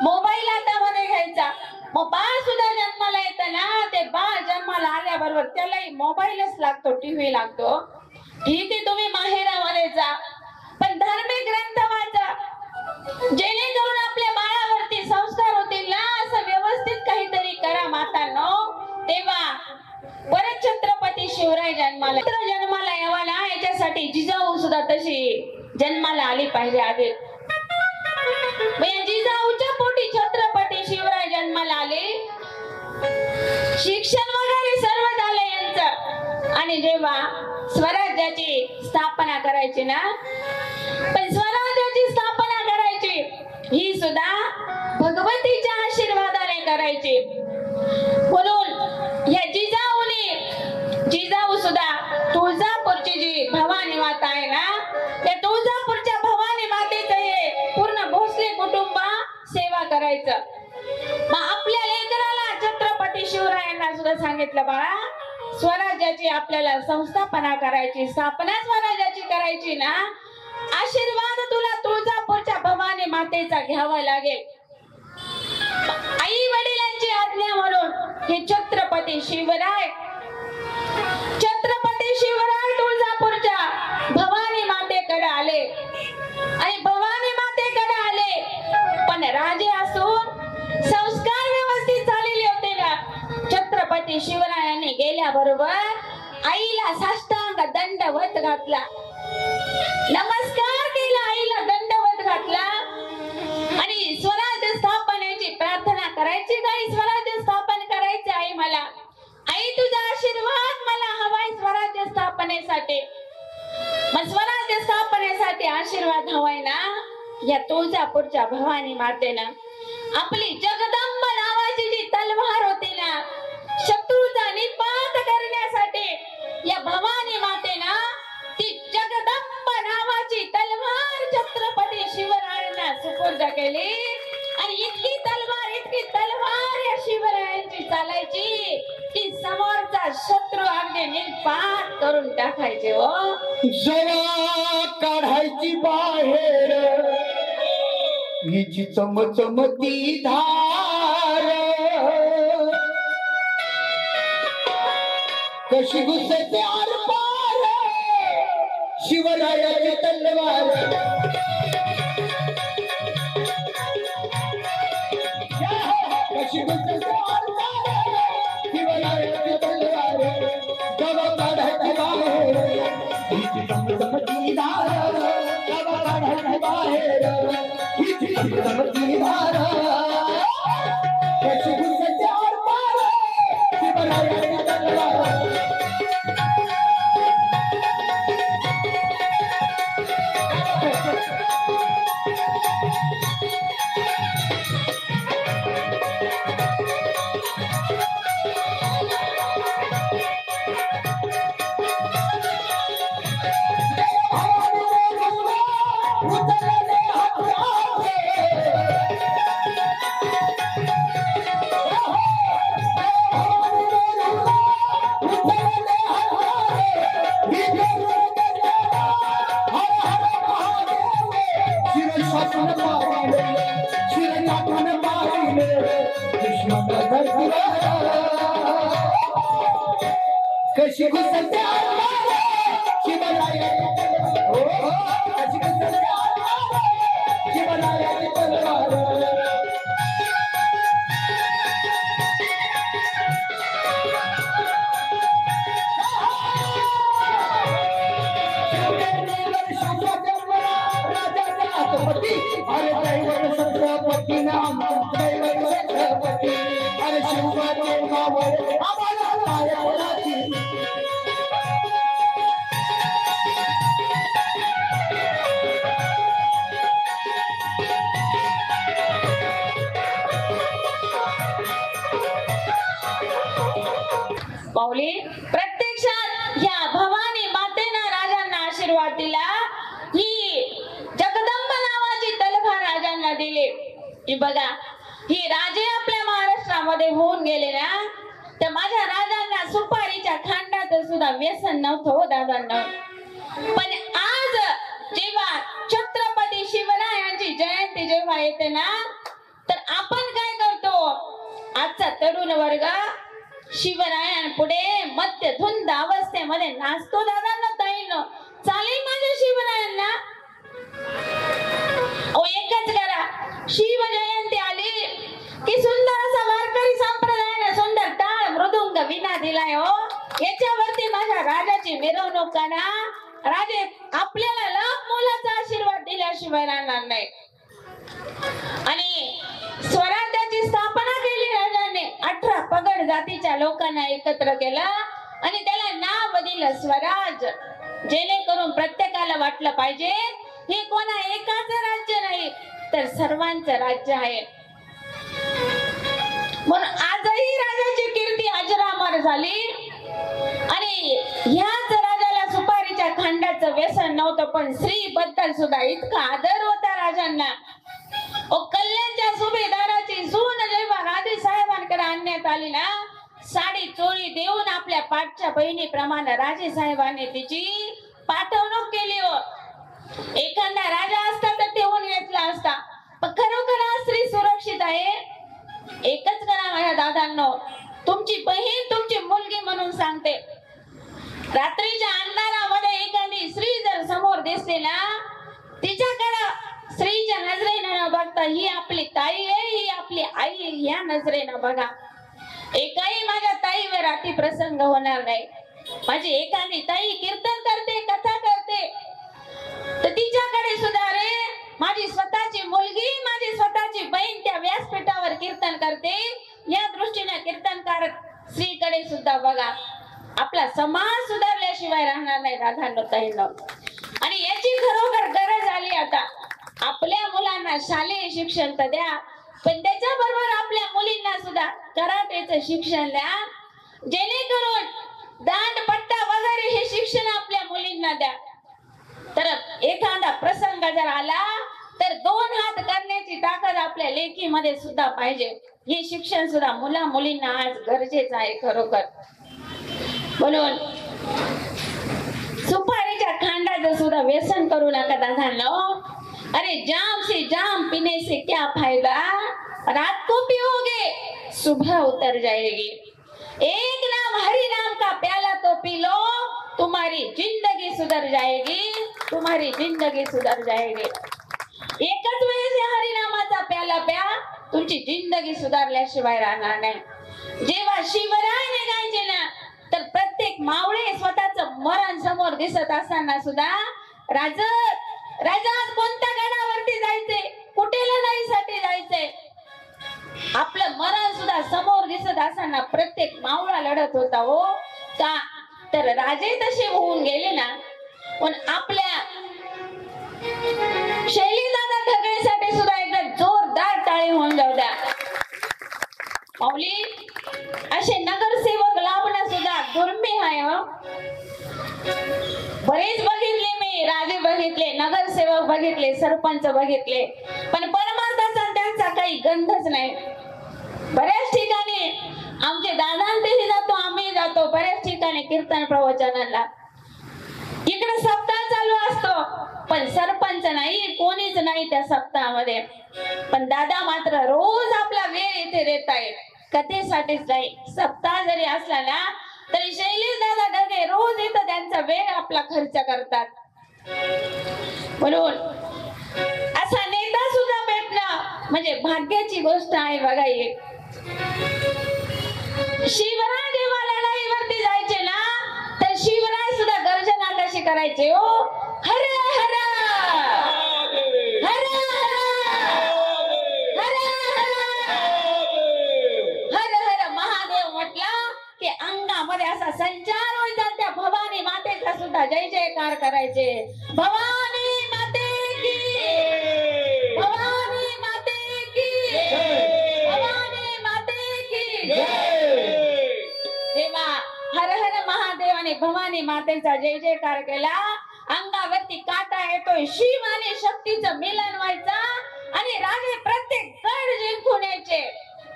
Speaker 1: मोबाईल हातामध्ये घ्यायचा. मग बाळ सुद्धा जन्माला येतं ना, ते बाळ जन्माला आल्याबरोबर त्यालाही मोबाईलच लागतो, टीव्ही लागतो. ठीक आहे तुम्ही माहेरामध्ये जा, पण धार्मिक ग्रंथ वाचा, जेणेकरून आपल्या बाळावरती संस्कार होतील ना. असं व्यवस्थित काहीतरी करा मातांनो. तेव्हा परत छत्रपती शिवराय जन्माला यावा ना, याच्यासाठी जिजाऊ सुद्धा तशी जन्माला आली पाहिजे आधी. जिजाऊच्या पोटी छत्रपती शिवराय जन्माला आले. शिक्षण वगैरे सर्व झालं यांचं. आणि जेव्हा स्वराज्याची स्थापना करायची ना, पण स्वराज्याची स्थापना करायची ही सुद्धा भगवतीच्या आशीर्वादाने करायची. म्हणून या जिजाऊ सुद्धा तुळजापूरची जी भवानी माता आहे ना, त्या तुळजापूरच्या भवानी मातेचं हे पूर्ण भोसले कुटुंब सेवा करायचं. मग आपल्या लेकराला छत्रपती शिवरायांना सुद्धा सांगितलं, बाळा स्वराज्याची आपल्याला संस्थापना करायची, स्थापना स्वराज्याची करायची ना, आशीर्वाद तुला तुळजापूरच्या भवानी मातेचा घ्यावा लागेल. आई वडिलांची आज्ञा म्हणून हे छत्रपती शिवराय तुळजापूरच्या भवानी मातेकडे आले. आणि भवानी मातेकडे आले, पण राजे असून संस्कार व्यवस्थित झालेले होते ना. छत्रपती शिवरायांनी गेल्याबरोबर आईला साष्टांग दंडवत घातला. नमस्कार केला, आईला दंडवत घातला आणि स्वराज्य स्थापनेची प्रार्थना करायची. काही स्वराज्य स्थापन करायचे आई मला. आई तुझा आशीर्वाद मला हवाय स्वराज्य स्थापनेसाठी. मग स्वराज्य स्थापनेसाठी आशीर्वाद हवाय ना, या तुळजापूरच्या भवानी मातेनं आपली जगदंब नावाची जी तलवार होती ना, शत्रूचा निपात करण्यासाठी या भवानी मातेनं ती जगदंब नावाची तलवार छत्रपती शिवरायांना सुपूर्द केली. आणि इतकी तलवार या शिवरायांची चालायची की समोरचा शत्रू अगदी निपात करून टाकायचे. हो
Speaker 2: जरा काढायची बाहेर हिची चमचमती धार, कशी घुसते आरपार शिवरायाची तलवार. कशी घुसते आरपार शिवरायाची तलवार. जरा काढायची बाहेर हिची चमचमती धार, जरा काढायची बाहेर हिची चमचमती धार. कशी घुसते आरपार शिवरायाची तलवार. कशी घुसते आरपार शिवरायाची तलवार. कशी घुसते आरपार शिवरायाची तलवार. राजाचा हातपती अरे दैवर छत्रपती नाम दैवर छत्रपती. अरे शिवबाचे गावळे आम्हाला पायाची.
Speaker 1: पावली प्रत्यक्षात ह्या भवानी मातेनं राजांना आशीर्वाद दिला. ही जगदंब नावाची तलवार राजांना दिली. ही बघा, ही राजे आपल्या महाराष्ट्रामध्ये होऊन गेले ना, तर माझ्या राजांना सुपारीच्या खांडाचं सुद्धा व्यसन नव्हतं हो दादांना. पण आज जेव्हा छत्रपती शिवरायांची जयंती जेव्हा येते ना, तर आपण काय करतो, आजचा तरुण वर्ग शिवरायांपुढे मध्यधुंद अवस्थेमध्ये नाचतो. दादांना ताईनं चालेल माझ्या शिवरायांना. ओ एकच करा, शिव जयंती आली की सुंदर असा वारकरी संप्रदायाने सुंदर टाळ मृदुंग विना दिलाय. हो याच्यावरती माझ्या राजाची मिरवणूक करा. राजे आपल्याला लाख मोलाचा आशीर्वाद दिल्याशिवाय राहणार नाही. आणि स्वराज्याची स्थापना केली राजाने. 18 पगड जातीच्या लोकांना एकत्र केलं आणि त्याला नाव दिलं स्वराज. जेणेकरून प्रत्येकाला वाटलं पाहिजे हे कोणा एकाच राज्य नाही तर सर्वांचं राज्य आहे. म्हणून आजही राजाची कीर्ती अजरामर झाली. आणि ह्याच राजाला सुपारीच्या खांडाचं व्यसन नव्हतं, पण स्त्री बद्दल सुद्धा इतका आदर होता राजांना. कल्याणच्या सुभेदाराची सून जेव्हा राजे साहेबांकडे आणण्यात आली ना, साडी चोळी देऊन आपल्या पाठच्या बहिणीप्रमाणे राजे साहेबांनी तिची पाठवणूक केली. एखादा राजा असता तर ठेवून घेतला असता, पण खरोखर स्त्री सुरक्षित आहे. एकच करा माझ्या दादांनो, तुमची बहीण तुमची मुलगी म्हणून सांगते. रात्रीच्या अंधारामध्ये एखादी स्त्री जर समोर दिसली ना, तिच्याकडे स्त्रीच्या नजरेनं न बघता ही आपली ताई आहे, ही आपली आई या नजरेनं बघा. एकही माझ्या ताईवर अति प्रसंग होणार नाही. माझी एखादी ताई कीर्तन करते, कथा करते, तिच्याकडे सुद्धा रे माझी स्वतःची मुलगी माझी स्वतःची बहीण त्या व्यासपीठावर कीर्तन करते, या दृष्टीने कीर्तनकार स्त्रीकडे सुद्धा बघा. आपला समाज सुधारल्याशिवाय राहणार नाही राधांनो. आणि याची खरोखर गरज आली आता. आपल्या मुलांना शालेय शिक्षण तर द्या, पण त्याच्याबरोबर आपल्या मुलींना सुद्धा कराटेचं शिक्षण द्या, जेणेकरून दांडपट्टा वगैरे हे शिक्षण आपल्या मुलींना द्या. तर एखादा प्रसंग जर आला तर 2 हात करण्याची ताकद आपल्या लेकीमध्ये सुद्धा पाहिजे. हे शिक्षण सुद्धा मुला मुलींना आज गरजेचं आहे खरोखर. म्हणून सुपारीच्या खांडाचं सुद्धा व्यसन करू नका दादांनो. अरे जाम से जाम पीने से क्या फायदा, रात को पियोगे सुबह उतर जाएगी. एक नाम हरि नाम का प्याला तो पी लो, तुम्हारी जिंदगी सुधर जाएगी, तुम्हारी जिंदगी सुधर जाएगी. एकच वेळेस हरिनामाचा प्याला प्या, तुमची जिंदगी सुधारल्याशिवाय राहणार नाही. जेव्हा शिवराय निघायचे ना तर प्रत्येक मावळे स्वतःच मरण समोर दिसत असताना सुद्धा राजा कोणत्या गडावरती जायचे, कुठेला जायसाठी जायचंय, आपलं मरण सुद्धा समोर दिसत असताना प्रत्येक मावळा लढत होता. हो का तर राजे तसे होऊन गेले ना. पण आपल्या शैलीदादा ढगेसाठी सुद्धा एकदा जोरदार टाळी होऊन जाऊ द्या. माऊली असे नगरसेवक लाभणं सुद्धा दुर्मिळ आहे. बरेच बघितले मी, राजे बघितले, नगरसेवक बघितले, सरपंच बघितले, पण परमार्थाचा त्यांचा काही गंधच नाही. बऱ्याच ठिकाणी आमचे दादांतेही जातो, आम्ही जातो बऱ्याच ठिकाणी कीर्तन प्रवचनाला. इकडे सप्ताह चालू असतो पण सरपंच नाही, कोणीच नाही त्या सप्ताहामध्ये. पण दादा मात्र रोज आपला वेळ इथे देत आहेत, कथेसाठीच नाही. सप्ताह जरी असला ना तरी शैलेश दादा ढगे रोज इथं त्यांचा वेळ आपला खर्च करतात. म्हणून असा नेता सुद्धा भेटणं म्हणजे भाग्याची गोष्ट आहे. बघा एक शिवराय जेव्हा लढाईवरती जायचे ना तर शिवराय सुद्धा गर्जना कशी करायचे. हो हर हर हर हर हर हर महादेव म्हटलं की अंगामध्ये असा संचार व्हायचा. त्या भवानी मातेचा सुद्धा जय जयकार करायचे. भवानी माते की, भवानी माते की, भवानी माते की. जेव्हा हर हर महादेव आणि भवानी मातेचा जय जयकार केला, अंगावरती काटा येतोय, शिव आणि शक्तीचं मिलन व्हायचं आणि राजे प्रत्येक गड जिंकून यायचे.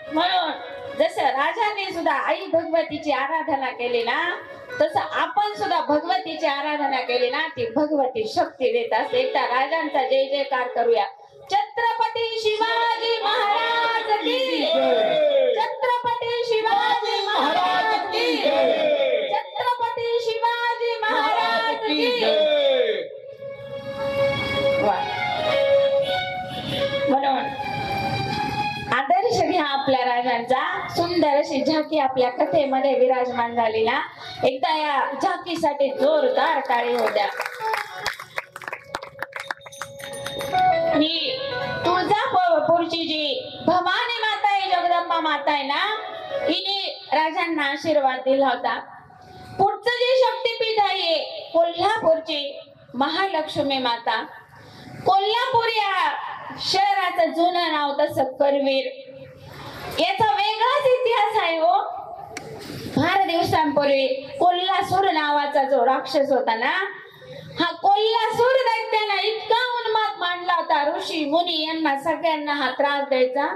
Speaker 1: म्हणून जसं राजांनी सुद्धा आई भगवतीची आराधना केली ना तसं आपण सुद्धा भगवतीची आराधना केली ना ती भगवती शक्ती देत असते. एकदा राजांचा जय जयकार करूया. छत्रपती शिवाजी महाराज की, छत्रपती शिवाजी महाराज की, छत्रपती शिवाजी महाराज की. म्हणून आदर्श घ्या आपल्या राजांचा. सुंदर अशी झाकी आपल्या कथेमध्ये विराजमान झाली ना. एकदा या झाकीसाठी जोरदार टाळी होऊ द्या. ही तुळजापूरची जी भवानी माता आहे, जगदंबा माता आहे ना, हिने राजांना आशीर्वाद दिला होता. पुढचं जे शक्तीपीठ आहे कोल्हापूरची महालक्ष्मी माता. कोल्हापूर या शहराचं जुनं नाव तसं करवीर. याचा वेगळाच इतिहास आहे. हो फार दिवसांपूर्वी कोल्हासूर नावाचा जो राक्षस होता ना, हा कोल्हासूर दैत्यानं इतका उन्माद मांडला होता, ऋषी मुनी यांना सगळ्यांना हा त्रास द्यायचा.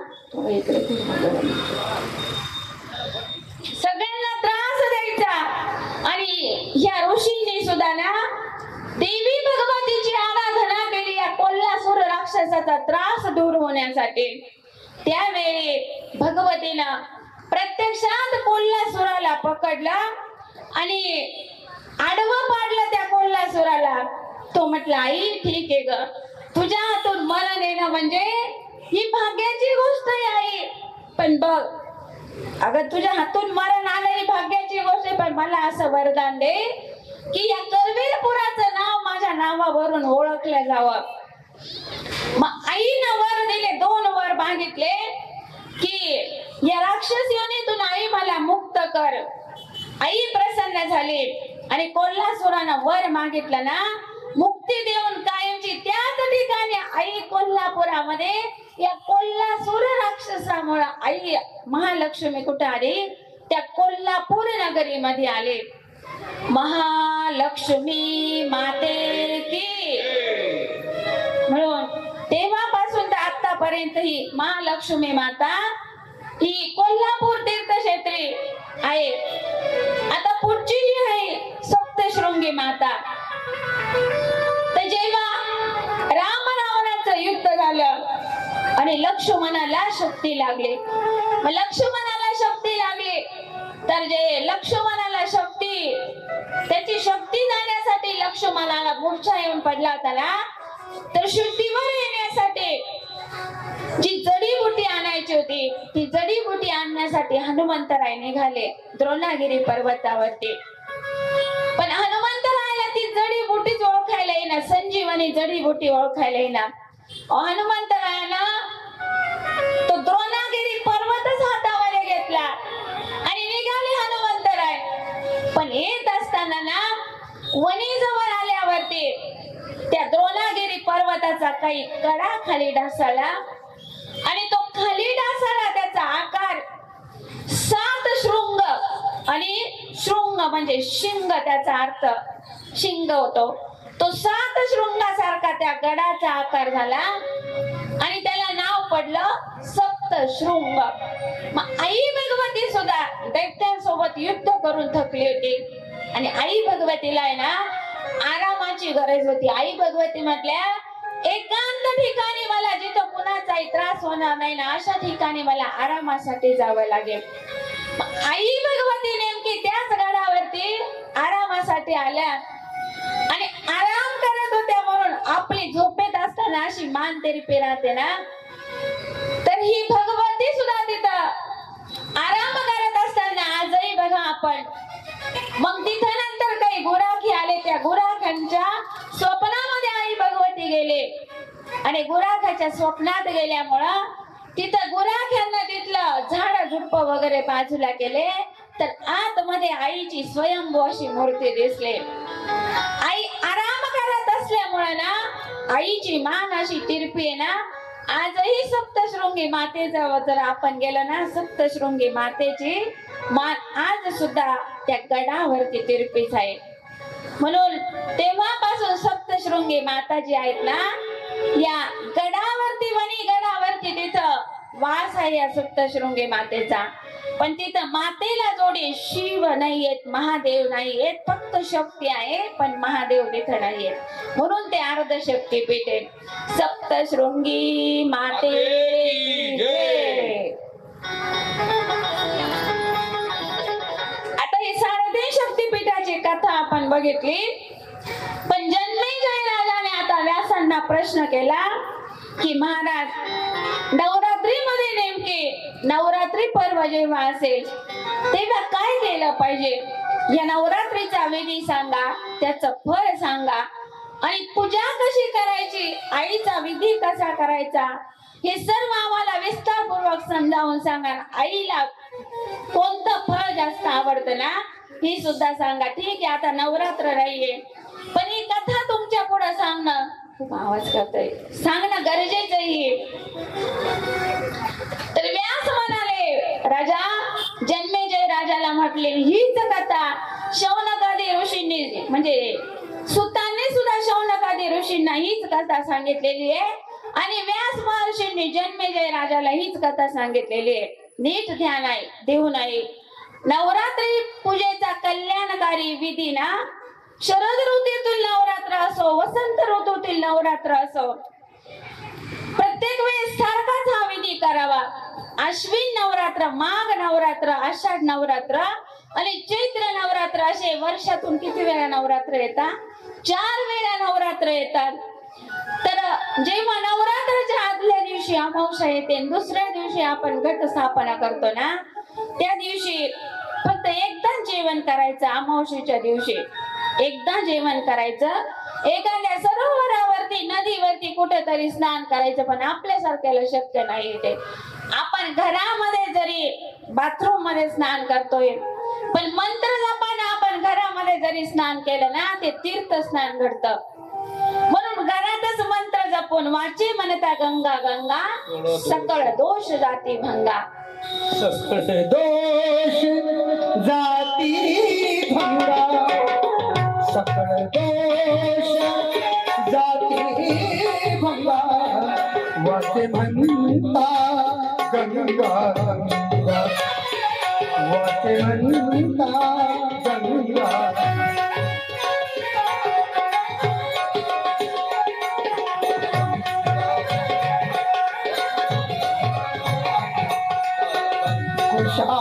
Speaker 1: सगळ्यांना त्रास द्यायचा. आणि ह्या ऋषींनी सुद्धा ना देवी भगवतीची आराधना केली या कोल्हासूर राक्षसाचा त्रास दूर होण्यासाठी. त्यावेळी भगवतीनं प्रत्यक्षात कोल्हासुराला पकडलं आणि आडवं पाडलं त्या कोल्हासुराला. तो म्हटला, आई ठीक आहे ग, तुझ्या हातून मरण येणं म्हणजे ही भाग्याची गोष्ट आहे आई, पण बघ अगं तुझ्या हातून मरण आलं ही भाग्याची गोष्ट आहे, पण मला असं वरदान दे की या करवीरपुराचं नाव माझ्या माझ्या नावावरून ओळखलं जावं. मग आईनं वर दिले, 2 वर मागितले की या राक्षस योनीतून आई मला मुक्त कर. आई प्रसन्न झाली आणि कोल्हासुरानं वर मागितलं ना मुक्ती देऊन कायमची, त्याच ठिकाणी आई कोल्हापुरामध्ये या कोल्हासूर राक्षसामुळे आई महालक्ष्मी कुठे आली? त्या कोल्हापूर नगरीमध्ये आले. महालक्ष्मी माते की. म्हणून तेव्हापासून तर आतापर्यंत ही महालक्ष्मी माता ही कोल्हापूर तीर्थक्षेत्री आहे. आता पुढची जी आहे सप्तशृंगी माता. तर जेव्हा राम रावणाचं युद्ध झालं आणि लक्ष्मणाला शक्ती लागली, मग लक्ष्मणाला शक्ती लागली तर जे लक्ष्मणाला शक्ती, त्याची शक्ती जाण्यासाठी लक्ष्मणाला मूर्छा येऊन पडला होता ना, तर शुद्धीवर येण्यासाठी जी जडीबुटी आणायची होती ती जडीबुटी आणण्यासाठी हनुमंतराय निघाले द्रोणागिरी पर्वतावरती. पण हनुमंतरायला ती जडीबुटीच ओळखायला येईना, संजीवनी जडीबुटी ओळखायला येईना. हनुमंतरायानं तो द्रोणागिरी पर्वतच हातामध्ये घेतला आणि निघाले हनुमंतराय. पण येत असताना ना वणी जवळ आल्यावरती त्या द्रोणागिरी पर्वताचा काही कडा खाली ढासळला आणि तो खाली ढासळला. त्याचा आकार 7 शृंग, आणि शृंग म्हणजे शिंग, त्याचा अर्थ शिंग होतो. तो 7 शृंगासारखा त्या गडाचा आकार झाला आणि त्याला नाव पडलं सप्तशृंग. मग आई भगवती सुद्धा दैत्यांसोबत युद्ध करून थकली होती आणि आई भगवतीला आहे ना आरामाची गरज होती. आई भगवती म्हटल्या एकांत ठिकाणी मला, जिथं कुणाचाही त्रास होणार नाही ना, अशा ठिकाणी मला आरामासाठी जावं लागेल. आई भगवती नेमकी त्याच गडावरती आरामासाठी आल्या आणि आराम करत होत्या. म्हणून आपली झोपेत असताना अशी मान तिरपी राहते ना, तर ही भगवती सुद्धा तिथं आराम करत असताना आजही बघा आपण. मग तिथं नंतर काही गुराखी आले, त्या गुराखांच्या स्वप्नामध्ये आई भगवती गेले आणि गुराखाच्या स्वप्नात गेल्यामुळं तिथं गुराख्यांना तिथलं झाड झुडप वगैरे बाजूला केले, तर आतमध्ये आईची स्वयंभू अशी मूर्ती दिसली. आई आराम करत असल्यामुळे ना आईची मान अशी तिरपी आहे ना. आजही सप्तशृंगी मातेजवळ जर आपण गेलो ना, सप्तशृंगी मातेची मान आज सुद्धा त्या गडावरती तिरपीच आहे. म्हणून तेव्हापासून सप्तशृंगी माता जी आहेत ना, या गडावरती, वणी गडावरती तिथं वास आहे या सप्तशृंगी मातेचा. पण तिथं मातेला जोडी शिव नाहीयेत, महादेव नाहीयेत, फक्त शक्ती आहे, पण महादेव तिथं नाहीयेत. म्हणून ते अर्धशक्तीपीठ आहे. सप्तशृंगी माते आता ही 3.5 शक्तीपीठाची कथा आपण बघितली. पण जन्मेजय राजाने आता व्यासांना प्रश्न केला की महाराज, नवरात्रीमध्ये नेमके नवरात्री पर्व जेव्हा असेल तेव्हा काय केलं पाहिजे? या नवरात्रीचा विधी सांगा, त्याचं फळ सांगा, आणि पूजा कशी करायची, आईचा विधी कसा करायचा, हे सर्व आम्हाला विस्तारपूर्वक समजावून सांगा. आईला कोणतं फळ जास्त आवडतं ना, ही सुद्धा सांगा. ठीक आहे, आता नवरात्र नाहीये, पण ही कथा तुमच्या पुढे सांगणं, खूप आवाज करतोय, सांगणं गरजेचं आहे. तर व्यास म्हणाले, राजा, जन्मेजय राजाला म्हटले, हीच कथा शौनकादी ऋषींनी, म्हणजे सुतांनी सुद्धा शौनकादी ऋषींना हीच कथा सांगितलेली आहे आणि व्यास महर्षींनी जन्मेजय राजाला हीच कथा सांगितलेली आहे. नीट ध्यान आहे देऊ नये. नवरात्री पूजेचा कल्याणकारी विधी ना, शरद ऋतूतील नवरात्र असो, वसंत ऋतूतील नवरात्र असो, प्रत्येक वेळेस सारखाच हा विधी करावा. अश्विन नवरात्र, माघ नवरात्र, आषाढ नवरात्र आणि चैत्र नवरात्र असे वर्षातून किती वेळा नवरात्र येतात? 4 वेळा नवरात्र येतात. तर जेव्हा नवरात्राच्या आदल्या दिवशी अमावस्या येते, दुसऱ्या दिवशी आपण घट स्थापना करतो ना, त्या दिवशी फक्त एकदा जेवण करायचं. अमावस्येच्या दिवशी एकदा जेवण करायचं एखाद्या सरोवरावरती नदीवरती कुठेतरी स्नान करायचं, पण आपल्यासारख्याला शक्य नाही ते. आपण घरामध्ये जरी बाथरूम मध्ये स्नान करतोय, पण मंत्र जपाने आपण घरामध्ये जरी स्नान केलं ना ते तीर्थ स्नान घडतं. म्हणून घरातच मंत्र जपून वाचे म्हणता गंगा गंगा सकळ दोष जाती भंगा.
Speaker 2: सकळ दोष जाती भंगा, सकळ दोष जाती भंगा. वाचे म्हणता गंगा गंगा, वाचे म्हणता गंगा.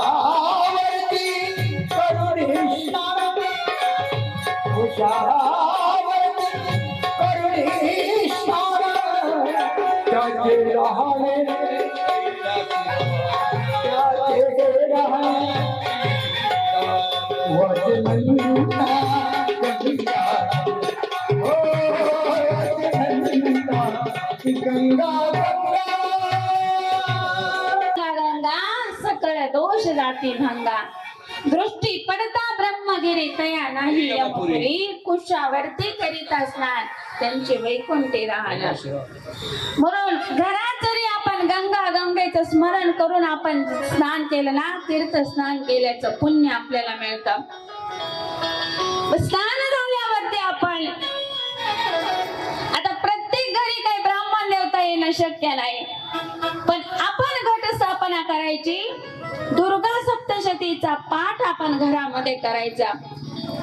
Speaker 2: कुशावरती करुणी स्नान, कुशावरती करुणी स्नान. त्याचे रहाणे, त्याचे रहाणे. वाचे म्हणता गंगा, हो वाचे म्हणता गंगा गंगा.
Speaker 1: सकळ दोष जाती भंगा. दृष्टी पडता ब्रह्मगिरी तया नाही यमपुरी. कुशावरती करिता स्नान त्यांचे वैकुंठी राहणार. म्हणून घरात जरी आपण गंगा गंगेचं स्मरण करून आपण स्नान केलं ना, तीर्थ स्नान केल्याचं पुण्य आपल्याला मिळतं. स्नान झाल्यावरती आपण आता प्रत्येक घरी काही ब्राह्मण देवता येणं शक्य नाही, पण आपण घटस्थापना करायची. दुर्गा सप्तशतीचा पाठ आपण घरामध्ये करायचा.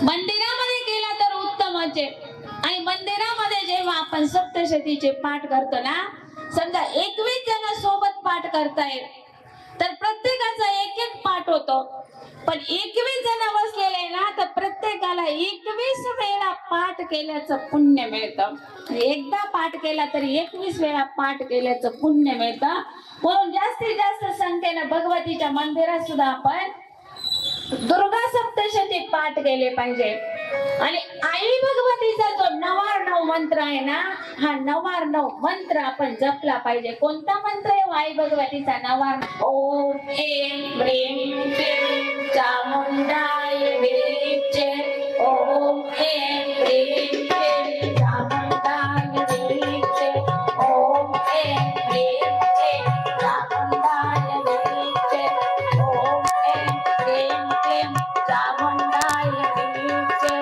Speaker 1: मंदिरामध्ये केला तर उत्तमच आहे. आणि मंदिरामध्ये जेव्हा आपण सप्तशतीचे पाठ करतो ना, समजा 21 जण सोबत पाठ करतायत तर प्रत्येकाचा एक एक पाठ होतो. पण 21 जण बसलेले ना, तर प्रत्येकाला 21 वेळा पाठ केल्याचं पुण्य मिळतं. एकदा पाठ केला तरी 21 वेळा पाठ केल्याचं पुण्य मिळतं. म्हणून जास्तीत जास्त संख्येनं भगवतीच्या मंदिरात सुद्धा आपण दुर्गा सप्तशती पाठ केले पाहिजे. आणि आई भगवतीचा जो 99 मंत्र आहे ना, हा 99 मंत्र आपण जपला पाहिजे. कोणता मंत्र आहे आई भगवतीचा? 99. ओम ऐं ह्रीं क्लीं चामुंडाय विचे. ओम ऐं ह्रीं क्लीं चामुंडाय विचे. ओम ऐं ह्रीं क्लीं चामुंडाय विचे. ओम ऐं ह्रीं क्लीं चामुंडाय विचे.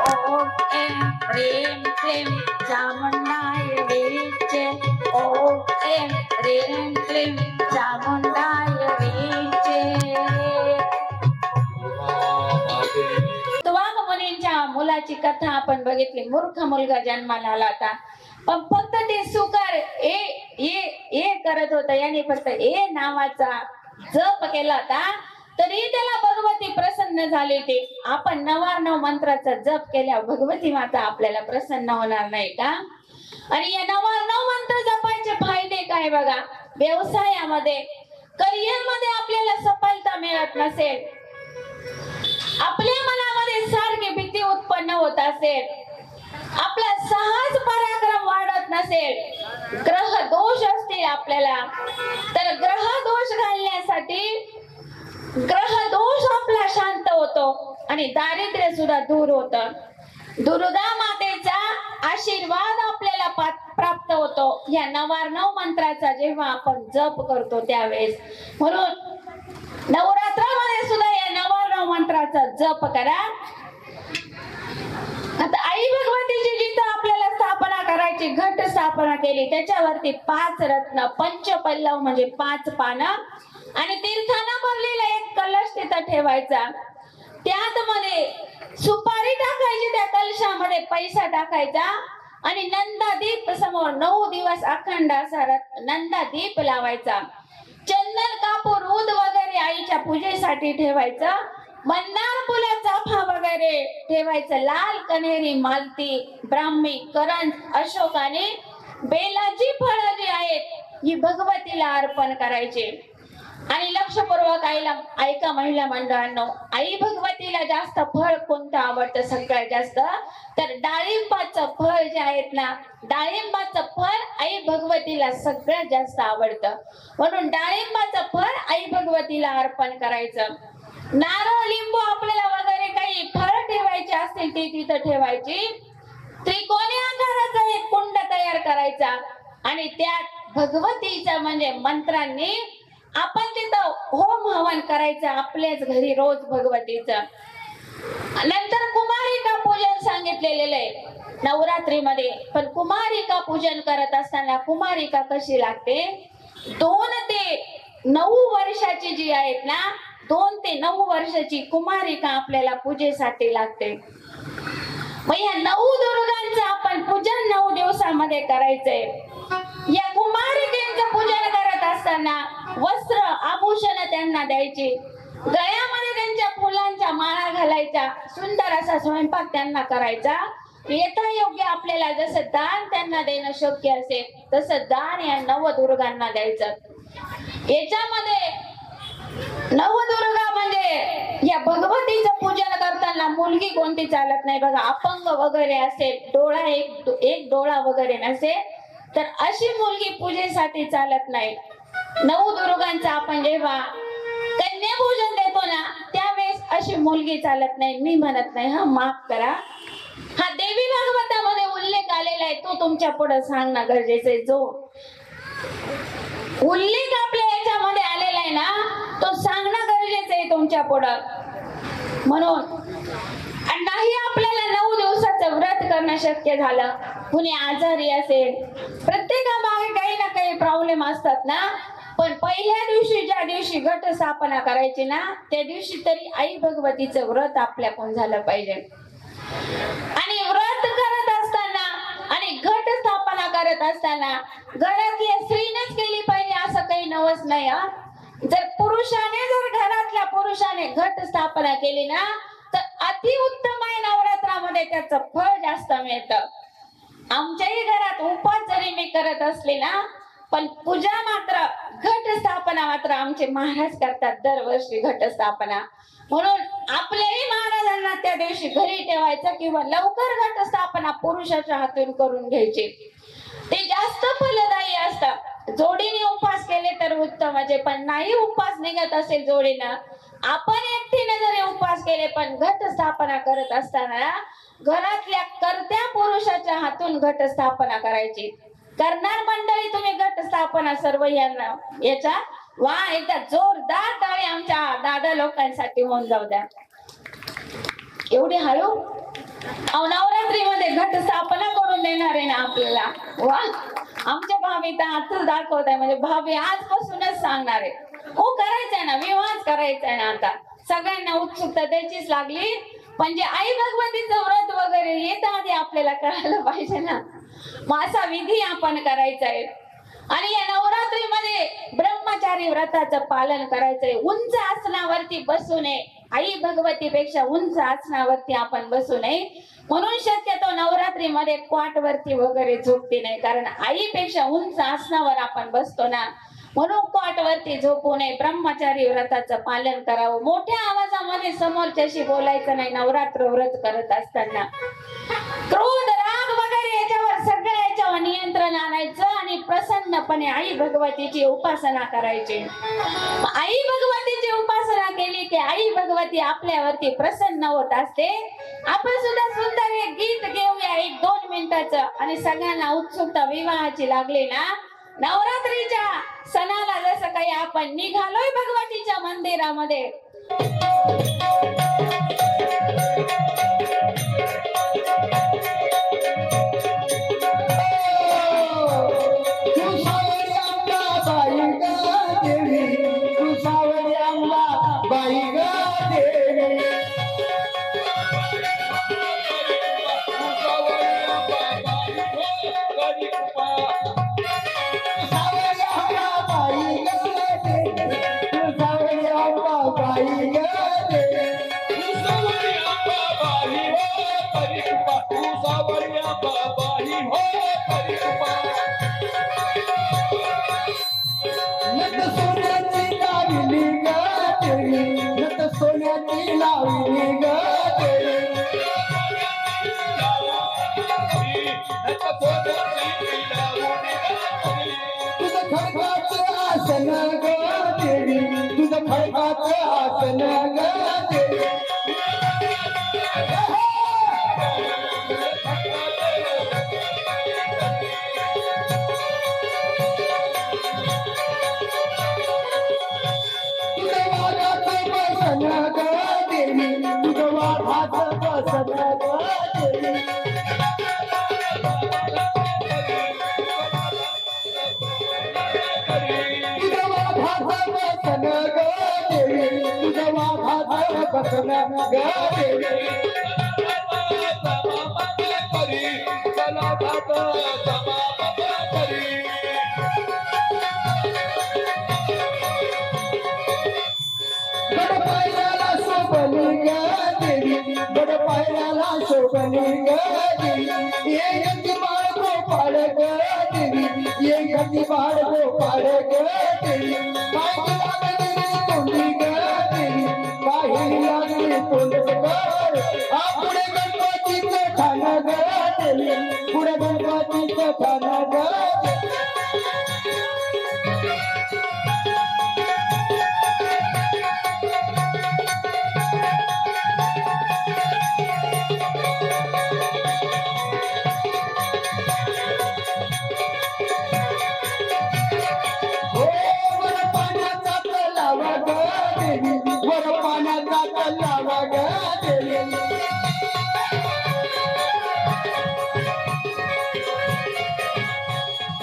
Speaker 1: ओम ऐं ह्रीं क्लीं चामुंडाय विचे. ओम ऐं ह्रीं क्लीं चामुंडाय विचे. वाघ मुनींच्या मुलाची कथा आपण बघितली. मूर्ख मुलगा जन्माला आला होता, पण फक्त ते सुकार ए करत होता. याने फक्त ए नावाचा जप केला होता तरी त्याला भगवती प्रसन्न झाली होती. आपण 99 मंत्राचा जप केल्यावर भगवती माता आपल्याला प्रसन्न होणार नाही का? आणि या 99 मंत्र जपायचे फायदे काय बघा. व्यवसायामध्ये, करिअर मध्ये आपल्याला सफलता मिळत नसेल, आपल्या मनामध्ये सारखी भीती उत्पन्न होत असेल, आपला साहस पराक्रम वाढत नसेल, ग्रह दोष असतील आपल्याला, तर ग्रह दोष घालण्यासाठी ग्रह दोष आपला शांत होतो आणि दारिद्र्य सुद्धा दूर होतं. दुर्गा मातेचा आशीर्वाद आपल्याला प्राप्त होतो या 99 मंत्राचा जेव्हा आपण जप करतो त्यावेळेस. म्हणून नवरात्रामध्ये सुद्धा या 99 मंत्राचा जप करा. आता आई भगवतीची जिथं आपल्याला स्थापना करायची, घट स्थापना केली, त्याच्यावरती 5 रत्न, पंचपल्लव म्हणजे 5 पानं आणि तीर्थानं भरलेला एक कलश तिथं ठेवायचा. त्यात मध्ये सुपारी टाकायची, त्या कलशामध्ये पैसा टाकायचा आणि नंदादीप समोर 9 दिवस अखंड असा नंदादीप लावायचा. चंदन, कापूर, दूध वगैरे आईच्या पूजेसाठी ठेवायचं. मंदार फुलं, चाफा वगैरे ठेवायचं. लाल, कन्हेरी, मालती, ब्राह्मी, करंज, अशोक आणि बेलाची फळं जी आहेत ही भगवतीला अर्पण करायची. आणि लक्षपूर्वक ऐका महिला मंडळांनो, आई भगवतीला जास्त फळ कोणतं आवडतं सगळ्यात जास्त? तर डाळिंबाचं फळ जे आहेत ना, डाळिंबाचं फळ आई भगवतीला सगळ्यात जास्त आवडतं. म्हणून डाळिंबाचं फळ आई भगवतीला अर्पण करायचं. नारळ, लिंबू आपल्याला वगैरे काही फळ ठेवायचे असतील ते तिथं ठेवायची. त्रिकोणी आकाराचा एक कुंड तयार करायचा आणि त्यात भगवतीचं म्हणजे मंत्रांनी आपण तिथं होम हवन करायचं आपल्याच घरी रोज भगवतीचं. नंतर कुमारिका पूजन सांगितलेलं आहे नवरात्रीमध्ये. पण कुमारिका पूजन करत असताना कुमारिका कशी लागते? 2 ते 9 वर्षाची जी आहेत ना, 2 ते 9 वर्षाची कुमारिका आपल्याला पूजेसाठी लागते. मग या 9 दुर्गांचं आपण पूजन 9 दिवसामध्ये करायचंय. या कुमारिकेचं पूजन करत असताना वस्त्र आभूषण त्यांना द्यायची, गळ्यामध्ये त्यांच्या फुलांच्या माळा घालायच्या, सुंदर असा स्वयंपाक त्यांना करायचा. येता योग्य आपल्याला जसं दान त्यांना देणं शक्य असेल तसं दान या नवदुर्गांना द्यायचं. याच्यामध्ये नवदुर्गा म्हणजे या भगवतीचं पूजन करताना मुलगी कोणती चालत नाही बघा. अपंग वगैरे असेल, डोळा एक डोळा वगैरे नसेल तर अशी मुलगी पूजेसाठी चालत नाही. नवदुर्गांचा आपण जेव्हा कन्यापूजन देतो ना त्यावेळेस अशी मुलगी चालत नाही. मी म्हणत नाही, हा माफ करा. हा देवी भागवतामध्ये उल्लेख आलेला आहे, तो तुमच्या पुढे सांगणं गरजेचं आहे. जो उल्लेख आपल्या याच्यामध्ये आलेला आहे ना तो सांगणं गरजेचं आहे तुमच्या पुढं. म्हणून नाही आपल्याला 9 दिवसाचं व्रत करणं शक्य झालं, कुणी आजारी असेल, प्रत्येकामागे काही ना काही प्रॉब्लेम असतात ना, पण पहिल्या दिवशी ज्या दिवशी घट स्थापना करायची ना त्या दिवशी तरी आई भगवतीचं व्रत आपल्याकडून झालं पाहिजे. आणि व्रत करत असताना आणि घट स्थापना करत असताना घरातल्या स्त्रीनेच केली पाहिजे असं काही नवस नाही. जर घरातल्या पुरुषाने घट स्थापना केली ना तर अतिउत्तम आहे. नवरात्रामध्ये त्याचं फळ जास्त मिळतं. आमच्याही घरात उपास जरी मी करत असले ना पण पूजा मात्र घट स्थापना मात्र आमचे महाराज करतात दरवर्षी घट स्थापना. म्हणून आपल्याही महाराजांना त्या दिवशी घरी ठेवायचं किंवा लवकर घट स्थापना पुरुषाच्या हातून करून घ्यायची. ते जास्त फलदायी असतं. जोडीने उपास केले तर उत्तम म्हणजे, पण नाही उपास निघत असेल जोडीनं, आपण एकटीने जरी उपास केले पण घट स्थापना करत असताना घरातल्या कर्त्या पुरुषाच्या हातून घट स्थापना करायची. करणार मंडळी तुम्ही घट स्थापना सर्व यांना याच्या वा एकदा जोरदार टाळी आमच्या दादा लोकांसाठी होऊन जाऊ द्या. एवढी हळू नवरात्रीमध्ये घट स्थापना करून देणार आहे ना आपल्याला. वा, आमच्या भाभी तर आता दाखवत आहे, म्हणजे भाभी आजपासूनच सांगणार आहे. हो करायचंय ना, विवाह करायचंय ना. आता सगळ्यांना उत्सुकता त्याचीच लागली. म्हणजे आई भगवतीचं व्रत वगैरे येत आधी आपल्याला कळायला पाहिजे ना. मग असा विधी आपण करायचा आहे. आणि या नवरात्रीमध्ये ब्रह्मचारी व्रताचं पालन करायचंय. उंच आसनावरती बसू नये. आई भगवतीपेक्षा उंच आसनावरती आपण बसू नये. म्हणून शक्यतो नवरात्रीमध्ये क्वाटवरती वगैरे झोपते नाही, कारण आईपेक्षा उंच आसनावर आपण बसतो ना, म्हणून क्वाटवरती झोपू नये. ब्रह्मचारी व्रताचं पालन करावं. मोठ्या आवाजामध्ये समोरच्याशी बोलायचं नाही नवरात्र व्रत करत असताना. क्रोध, राग वगैरे याच्यावर सगळ्या याच्यावर नियंत्रण आणायचं आणि प्रसन्नपणे आई भगवतीची उपासना करायची. आई भगवतीची उपासना केली की आई भगवती आपल्यावरती प्रसन्न होत असते. आपण सुद्धा सुंदर एक गीत घेऊया 1-2 मिनिटाचं. आणि सगळ्यांना उत्सुकता विवाहाची लागली ना, नवरात्रीच्या सणाला जसं काही आपण निघालोय भगवतीच्या मंदिरामध्ये,
Speaker 2: ग देवी तुझं खडकाचं आसन ग देवी तुझं वाघाचं बसन ग देवी तुझं वाघाचं बसन ग देवी तुझं वाघाचं बसन ग देवी तुझं वाघाचं बसन ग देवी बड पायऱ्याला शोभली ग देवी बड पायऱ्याला शोभली ग देवी ये गती बाळ गोपाळ ग देवी ये गती बाळ गोपाळ ग देवी काही लागली तोंडी ग देवी काही लागली तोंड ग पुढे गणपतीचं ठाण ग देवी पुढे गणपतीचं ठाण ग वर पाण्याचा तलाव ग देवी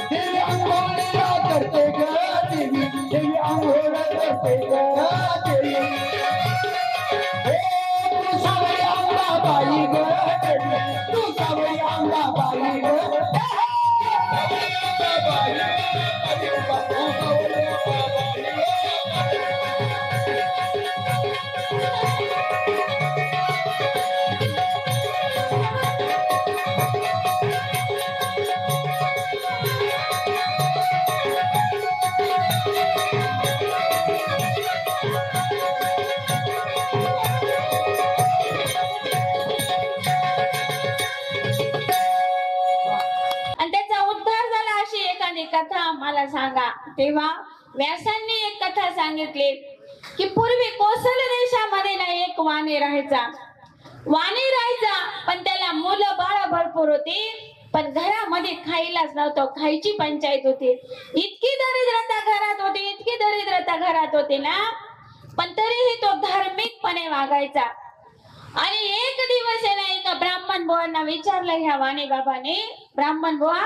Speaker 2: देवी आंघोळीला करते ग देवी देवी आंघोळ करते ग देवी तू सावळी अंबाबाई ग देवी तू सावळी अंबाबाई ग
Speaker 1: कथा मला सांगा. तेव्हा व्यासांनी एक कथा सांगितली की पूर्वी कोसल देशामध्ये ना एक वाणी राहायचा पण त्याला मुलं बाळ भरपूर होती पण घरामध्ये खायलाच नव्हतं. खायची पंचायत होती. इतकी दरिद्रता घरात होती ना पण तरीही तो धार्मिकपणे वागायचा. आणि एक दिवस आहे ना एका ब्राह्मण बुवांना विचारलं ह्या वाणी बाबाने, ब्राह्मण बुवा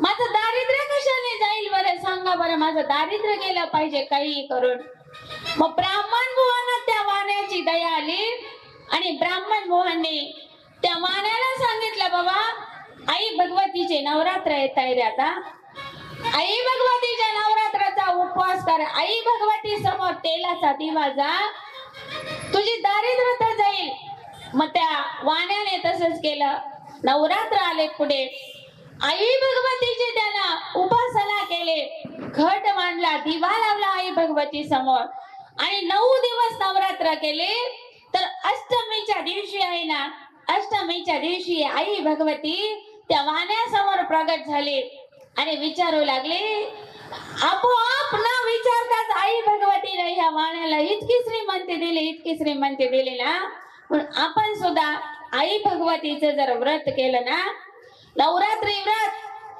Speaker 1: माझं दारिद्र्य कशाने जाईल बरं सांगा बरं, माझं दारिद्र्य गेलं पाहिजे काही करून. मग ब्राह्मण बुवांना त्या वाण्याची दया आली आणि ब्राह्मण बुवांनी त्या वाण्याला सांगितलं बाबा आई भगवतीचे नवरात्र येत आहे रे आता. आई भगवतीच्या नवरात्राचा उपवास कर. आई भगवती समोर तेलाचा दिवा जा, तुझी दारिद्र्यता जाईल. मग त्या वाण्याने तसंच केलं. नवरात्र आले पुढे, आई भगवतीची त्यानं उपासना केले, घट मांडला, दिवा लावला आई भगवती समोर आणि 9 दिवस नवरात्र केले. तर अष्टमीच्या दिवशी आहे ना, अष्टमीच्या दिवशी आई भगवती त्या वाण्यासमोर प्रगट झाले आणि विचारू लागले. आपोआप न विचारताच आई भगवतीने ह्या वाण्याला इतकी श्रीमंती दिली ना, पण आपण सुद्धा आई भगवतीचं जर व्रत केलं ना, नवरात्री व्रत,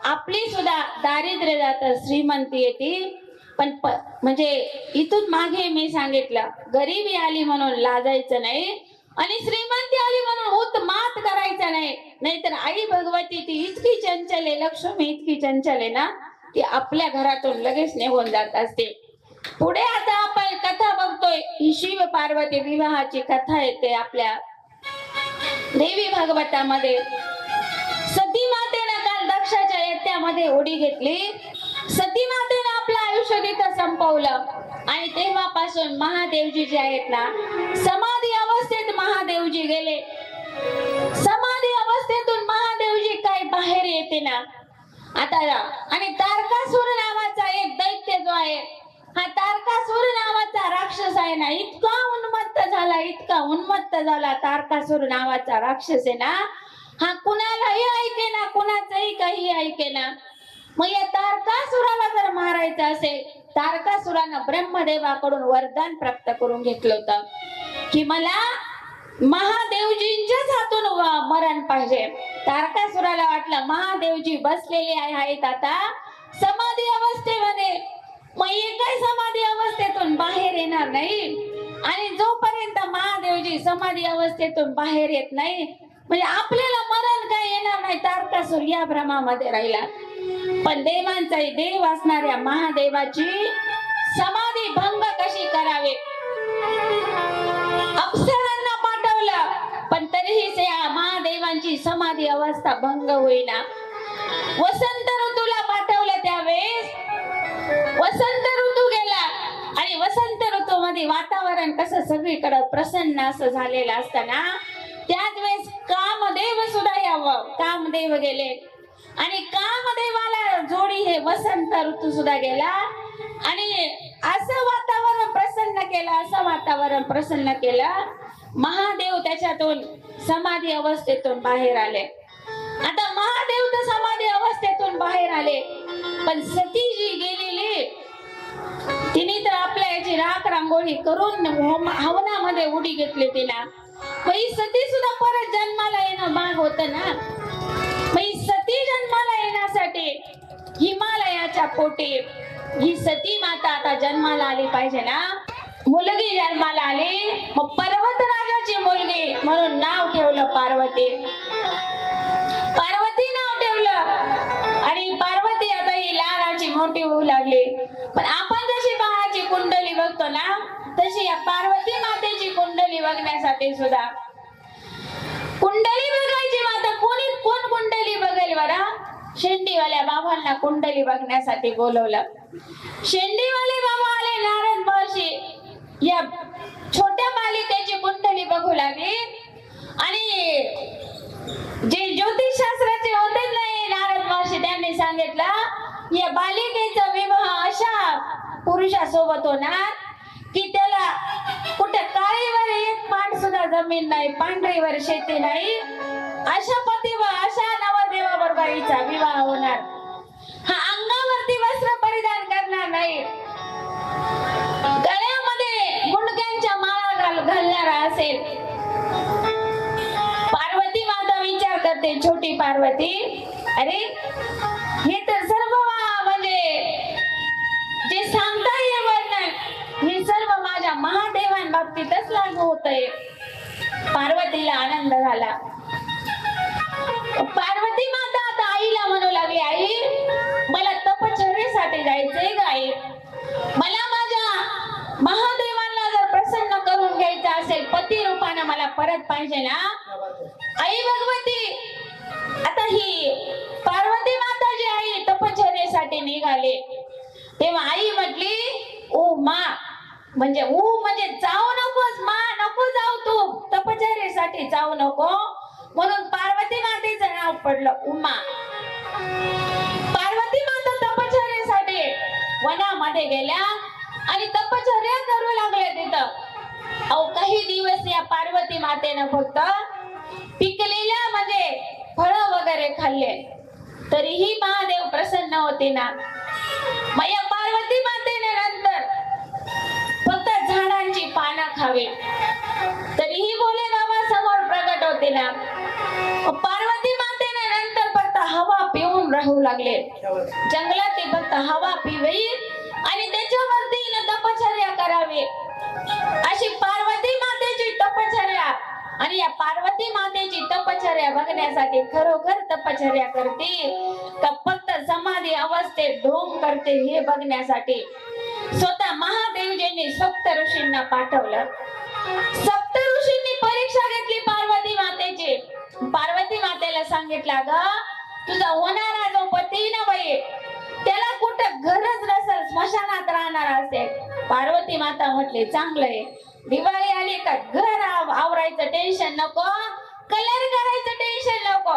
Speaker 1: आपली सुद्धा दारिद्र्य जात, श्रीमंती येते. पण म्हणजे इथून मागे मी सांगितलं, गरिबी आली म्हणून लाजायचं नाही आणि श्रीमंती आली म्हणून मात करायचं नाही. नाहीतर आई भगवती ती इतकी चंचल आहे, लक्ष्मी इतकी चंचल आहे ना, ती आपल्या घरातून लगेच निघून जात असते. पुढे आता आपण कथा बघतोय, ही शिव पार्वती विवाहाची कथा येते आपल्या देवी भागवतामध्ये. सती मातेनं काल दक्षाच्या यज्ञामध्ये उडी घेतली. सती मातेनं आपलं आयुष्य तिथं संपवलं आणि तेव्हापासून महादेवजी जे आहेत ना, समाधी अवस्थेत महादेवजी गेले. समाधी अवस्थेतून महादेवजी काय बाहेर येते ना आता. आणि तारकासुर नावाचा एक दैत्य जो आहे, हा तारकासुर नावाचा राक्षस आहे ना, इतका उन्मत्त झाला तारकासुर नावाचा राक्षस आहे ना, हा कुणालाही ऐकेना, कुणाचंही काही ऐकेना. मग या तारकासुराला जर मारायचं असेल तारकासुरानं ब्रह्मदेवाकडून वरदान प्राप्त करून घेतलं होतं की मला महादेवजींच्याच हातून मरण पाहिजे. तारकासुराला वाटलं महादेवजी बसलेले आहेत आता समाधी अवस्थेमध्ये, मग हे काय समाधी अवस्थेतून बाहेर येणार नाही, आणि जोपर्यंत महादेवजी समाधी अवस्थेतून बाहेर येत नाही म्हणजे आपल्याला मरण काय येणार नाही. तारकासुर या भ्रमामध्ये राहिला. पण देवांचा देव असणाऱ्या महादेवाची समाधी भंग कशी करावे, अप्सरांना पाठवलं पण तरीही त्या महादेवांची समाधी अवस्था भंग होईना. वसंत ऋतूला पाठवलं, त्यावेळेस वसंत ऋतू गेला आणि वसंत ऋतूमध्ये वातावरण कसं सगळीकडे प्रसन्न असं झालेलं असताना त्याच वेळेस कामदेव सुद्धा यावं. कामदेव गेले आणि कामदेवाला जोडी हे वसंत ऋतू सुद्धा गेला आणि असं वातावरण प्रसन्न केलं, असं वातावरण प्रसन्न केलं, महादेव त्याच्यातून समाधी अवस्थेतून बाहेर आले. आता महादेव तर समाधी अवस्थेतून बाहेर आले, पण सती जी गेलेली तिने तर आपल्या याची राख रांगोळी करून हवनामध्ये उडी घेतली तिला. ही सती सुद्धा परत जन्माला येणं भाग होत ना. सती जन्माला येण्यासाठी हिमालयाच्या पोटी ही सती माता आता जन्माला आली पाहिजे ना. मुलगी जन्माला आली, मग पर्वतराजाची मुलगी म्हणून नाव ठेवलं पार्वती. पार्वती नाव ठेवलं आणि पार्वती आता ही लहानाची मोठी होऊ लागली. पण आपण जशी बाळाची कुंडली बघतो ना तशी या पार्वती मातेची कुंडली बघण्यासाठी सुद्धा कुंडली बघायची माता कोण कुंडली बघेल बरं. शेंडीवाल्या बाबांना कुंडली बघण्यासाठी बोलवलं. शेंडीवाले बाबा आले, नारद महर्षी या छोट्या बालिकेची कुंडली बघू लागली आणि जे ज्योतिषशास्त्राचे होते नाही नारद महर्षी त्यांनी सांगितलं या बालिकेचा विवाह अशा पुरुषासोबत होणार की त्याला कुठे काळीवर एक पाठ सुद्धा जमीन नाही, पांढरीवर शेती नाही, अशा पतीवर अशा नवरदेवाबरोबर हिचा विवाह होणार. हा अंगावरती वस्त्र परिधान करणार नाही, गळ्यामध्ये गुंडक्यांच्या माळा घालणारा असेल. पार्वती माता विचार करते, छोटी पार्वती, अरे हे तर सर्व म्हणजे जे सांगता हे वर्णन हे सर्व माझ्या महादेवांबाबतीतच लागू होतंय. पार्वतीला आनंद झाला. पार्वती माता आता आईला म्हणू लागली, आई मला तपश्चर्येसाठी जायचंय ग आई, मला माझ्या महादेवांना जर प्रसन्न करून घ्यायचं असेल पती रूपाने मला परत पाहिजे ना. आई भगवती आता ही पार्वती माता जी आई तपश्चर्येसाठी निघाले तेव्हा आई म्हटली ओ मा, म्हणजे जाऊ नकोस मा, नको जाऊ तू तपश्चर्येसाठी जाऊ नको, म्हणून पार्वती मातेचं नाव पडलं उमा. पार्वती माता तपश्चर्येसाठी वनामध्ये गेल्या आणि तपश्चर्या करू लागल्या तिथं. काही दिवस या पार्वती मातेनं फक्त पिकलेल्या म्हणजे फळं वगैरे खाल्ले तरीही महादेव प्रसन्न होते ना. मग या पार्वती मातेने नंतर फक्त झाडांची पानं खावी तरीही भोले बाबा समोर प्रगट होते ना. पार्वती मातेने नंतर फक्त हवा पिऊन राहू लागले, जंगलात ते फक्त हवा पिवी आणि त्याच्यावरती तपश्चर्या करावी. अशी पार्वती मातेची तपश्चर्या आणि या पार्वती मातेची तपश्चर्या बघण्यासाठी खरोखर तपश्चर्या करते का फक्त समाधी अवस्थेत ढोंग करते हे बघण्यासाठी स्वतः महादेवजींनी सप्त ऋषींना पाठवलं. सप्त ऋषींनी परीक्षा घेतली पार्वती मातेची. पार्वती मातेला सांगितलं ग तुझा होणारा जो पती ना बाई त्याला कुठं गरज नसेल, स्मशानात राहणार असेल. पार्वती माता म्हटले चांगलंय, दिवाळी आली का घर आवरायचं टेन्शन नको, कलर करायचं टेन्शन नको,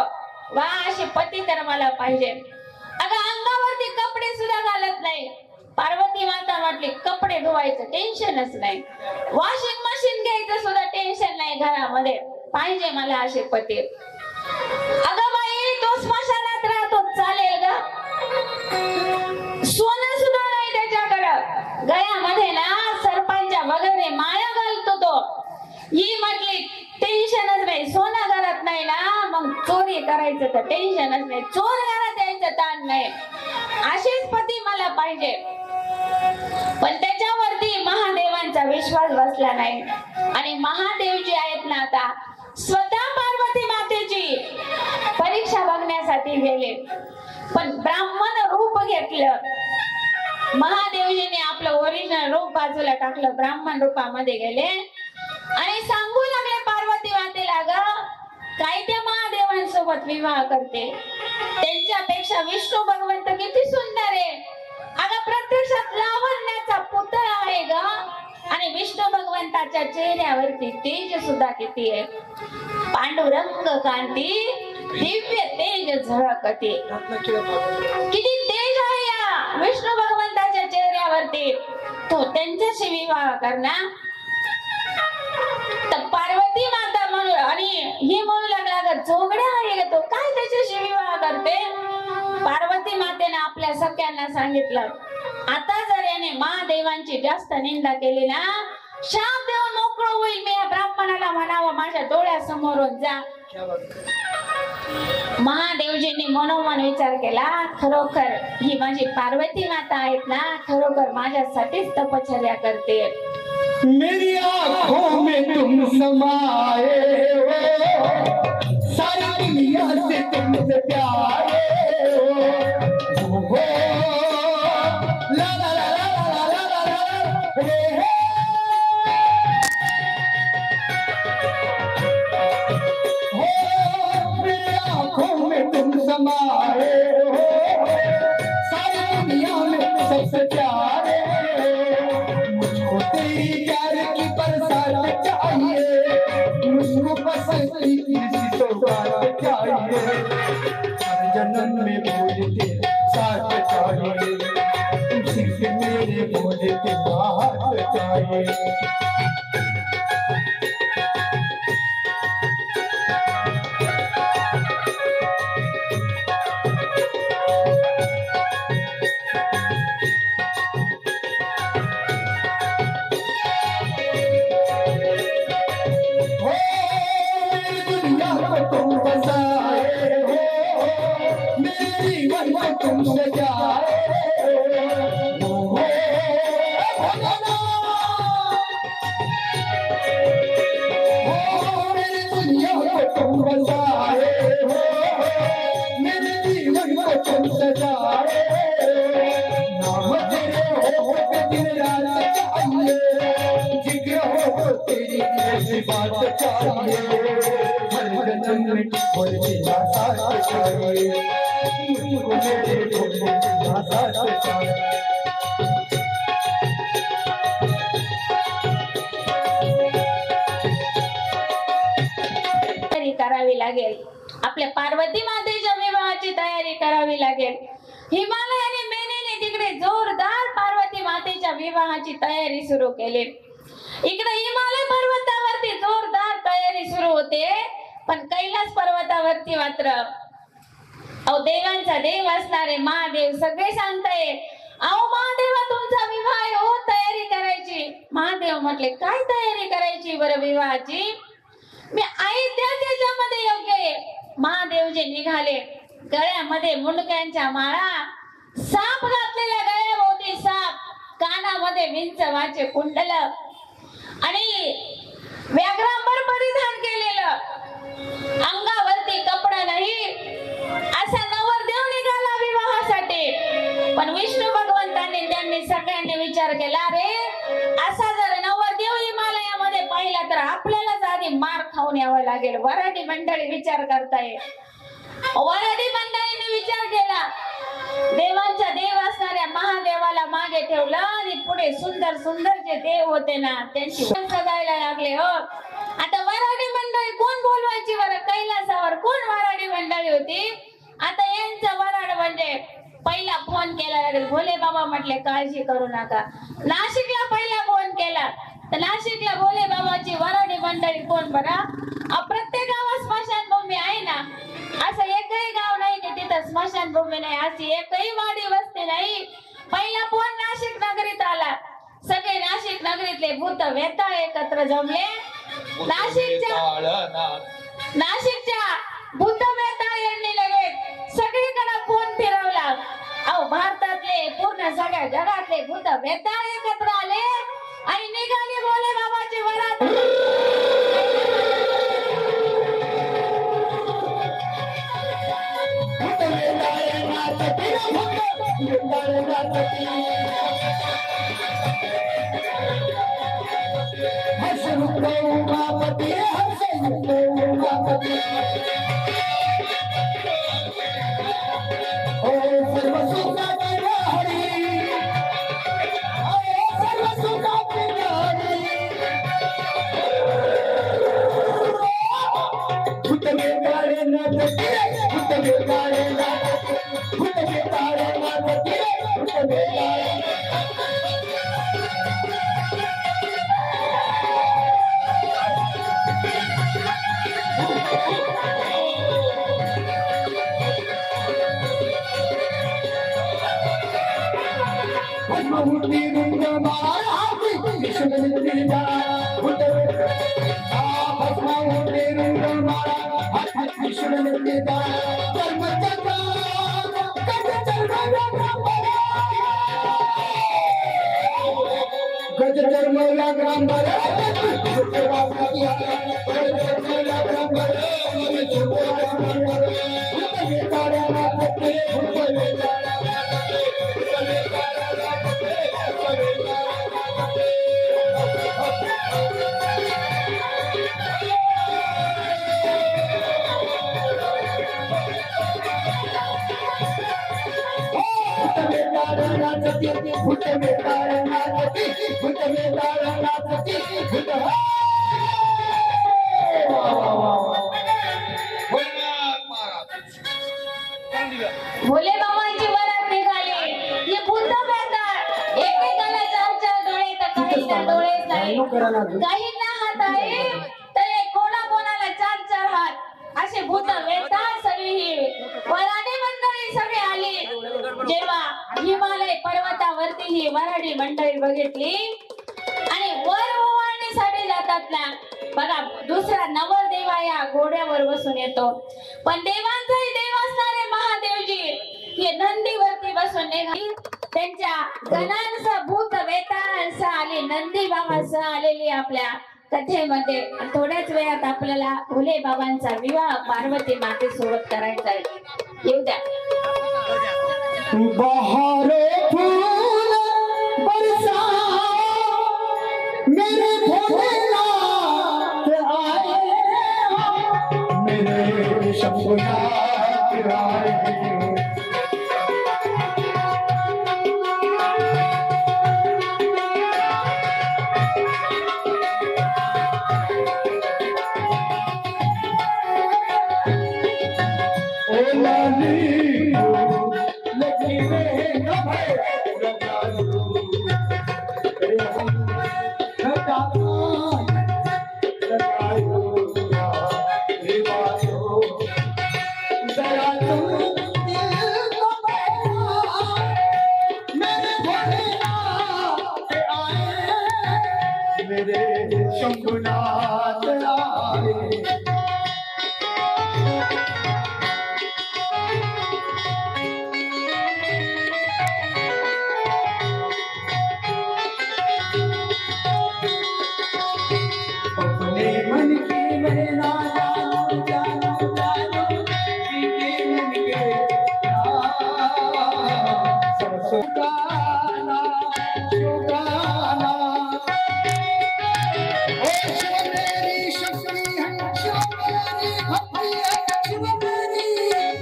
Speaker 1: वा असे पती तर मला पाहिजे. अगं अंगावरती कपडे सुद्धा घालत नाही. पार्वती माता म्हटली कपडे धुवायचं टेन्शनच नाही, वॉशिंग मशीन घ्यायचं सुद्धा टेन्शन नाही, घरामध्ये पाहिजे मला असे पती. अगं बाई तो स्मशानात राहतो चालेल ग, सोनं सुद्धा नाही त्याच्याकडं, यायचं टेन्शनच नाही, चोर घरात यायचं ताण नाही, असेच पती मला पाहिजे. पण त्याच्यावरती महादेवांचा विश्वास बसला नाही आणि महादेव जे आहेत ना आता स्वतः पार्वती मातेची परीक्षा बघण्यासाठी गेले. पण ब्राह्मण रूप घेतलं. महादेवजीने आपलं ओरिजिनल रूप बाजूला टाकलं, ब्राह्मण रूपामध्ये गेले आणि सांगू लागले पार्वती मातेला, ग काय त्या महादेवांसोबत विवाह करते, त्यांच्यापेक्षा विष्णू भगवंत किती सुंदर आहे. अगं प्रत्यक्षात लावण्याचा पुतळा आहे ग, आणि विष्णू भगवंताच्या चेहऱ्यावरती तेज सुद्धा किती आहे. पांडुरंग कांती दिव्य तेज झळकते. किती तेज आहे या विष्णू भगवंताच्या चेहऱ्यावरती. तो त्यांच्याशी विवाह करणार. तर पार्वती माता म्हणून आणि ही म्हणू लागला, जोगड्या आहे तो, काय त्याच्याशी विवाह करते. पार्वती मातेने आपल्या सगळ्यांना सांगितलं, आता जर याने महादेवांची जास्त निंदा केली ना, शाप देऊन मोकळं होईल. मी या ब्राह्मणाला म्हणावं माझ्या डोळ्यासमोरून जा. महादेवजींनी मनोमन विचार केला, खरोखर ही माझी पार्वती माता आहेत ना, खरोखर माझ्यासाठीच तपश्चर्या करते.
Speaker 2: मेरी आंखों में तुम समाए हो, सारी दुनिया से तुमसे प्यारे हो, ला ला ला ला ला ला ला ला हे हो, मेरी आंखों में तुम समाए हो, सारी दुनिया में सबसे प्यारे हो, तेरी प्यार की बरसात चाहिए, मुझको पसंद की सौगात चाहिए, हर जन्म में मुझे साथ चाहिए, उसी से मेरे मुझे हाथ चाहिए.
Speaker 1: करावी लागेल. आपल्या पार्वती मातेच्या विवाहाची तयारी करावी लागेल. हिमालय आणि मेनेने तिकडे जोरदार पार्वती मातेच्या विवाहाची तयारी सुरू केली. इकडे हिमालय पर्वतावरती जोरदार तयारी सुरू होते. पण कैलास पर्वतावरती मात्र देवांचा देव असणारे महादेव सगळे सांगताय, अहो महादेवा तुमचा विवाह आहे, हो तयारी करायची. महादेव म्हटले, काय तयारी करायची बरं विवाहाची. मी आई त्याच्यामध्ये योग्य आहे. महादेवजी निघाले, गळ्यामध्ये मुंडक्यांच्या माळा, साप घातलेल्या गळ्याभोवती साप, कानामध्ये विंचवाचे कुंडल आणि व्याघ्रांबर परिधान केलेलं, अंगावरती कपडा नाही, असा नवरदेव निघाला विवाहासाठी. पण विष्णू भगवंतांनी त्यांनी सगळ्यांनी विचार केला, रे असा जर नवरदेव हिमालयामध्ये पाहिला तर आपल्यालाच आधी मार खाऊन यावं लागेल. वराडी मंडळी विचार करताय. वराडी मंडळीने विचार केला, देवांचा देव असणाऱ्या महादेवाला मागे ठेवलं आणि पुढे सुंदर सुंदर जे देव होते ना त्यांची सजायला लागले. हो आता वराडी मंडळी कोण बोलवायची बरं. कैलासावर कोण वराडी मंडळी होती. आता यांचं वराड म्हणजे पहिला फोन केला लागेल. भोले बाबा म्हटले काळजी करू नका. नाशिकला पहिला फोन केला तर नाशिकला भोले बाबाची वराडी मंडळी कोण बरं. प्रत्येक गावात स्मशानभूमी आहे ना. असं एकही गाव नाही की तिथं स्मशानभूमी नाही. अशी एकही वाडी वस्ती नाही. पहिला फोन नाशिक नगरीत आला. सगळे नाशिक नगरीतले भूत वेताळ एकत्र जमले. नाशिकच्या भूत वेताळ यांनी ना सगळ्या जगातले भूत बेताळ एकत्र आले आणि निघाले भोले बाबाची वरात. भोले बाबांची वरात निघाली. हे भूत बेताळ एकेकाला 4-4 डोळे तर काहींना डोळेच नाही, काहींना हात आहे तर कोणाकोणाला 4-4 हात असे भूत बेताळ सगळी ही वराडी मंडळी सगळी आली. जेव्हा हिमालय पर्वतावरती ही वराडी मंडळी बघितली आणि वर ओवाळणीसाठी जातात ना बघा, दुसरा नवरदेवा या घोड्यावर बसून येतो, पण देवांचाही देव असणारे महादेवजी हे नंदीवरती बसून निघाली. त्यांच्या गणांसह भूत बेताळांसह आले, नंदी बाबांसह आलेली आपल्या कथेमध्ये. थोड्याच वेळात आपल्याला भोले बाबांचा विवाह पार्वती मातेसोबत करायचा आहे. येऊ द्या.
Speaker 2: बहारे फूल बरसा मेरे भोलेनाथ आए, मेरे शंभुनाथ आए. ओ लाली लगी रे नभे लगालू मेरे शंभुनाथ आए. अपने मन की मैना जानो जानो जानो के मन के सुगाना सुगाना. ओ शिव मेरी शक्ति है, शिव मेरी भक्ति है, शिव मेरी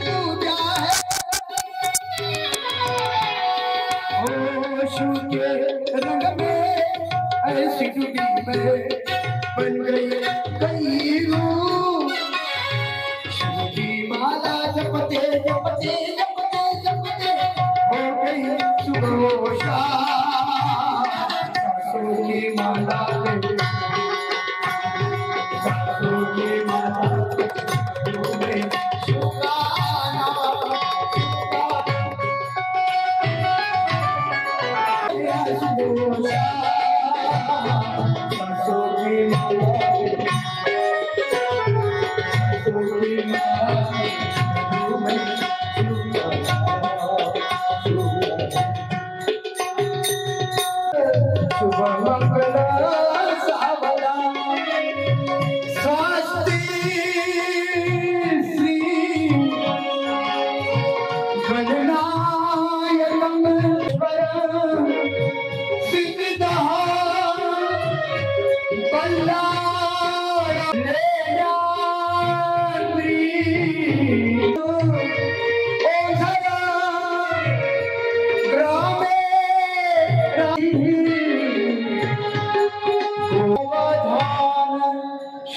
Speaker 2: पूजा है. ओ शिव के रंग में ऐसी डूबी में बन गई कई रूप. शिव की माला जपते जपते जपते जपते हो गई सुबह शाम. सासों की माला सासों की माला हो गई सुगाना सुबह शाम. सासों की माला सावधान स्वस्ति श्री गणनायकं सिद्धिदः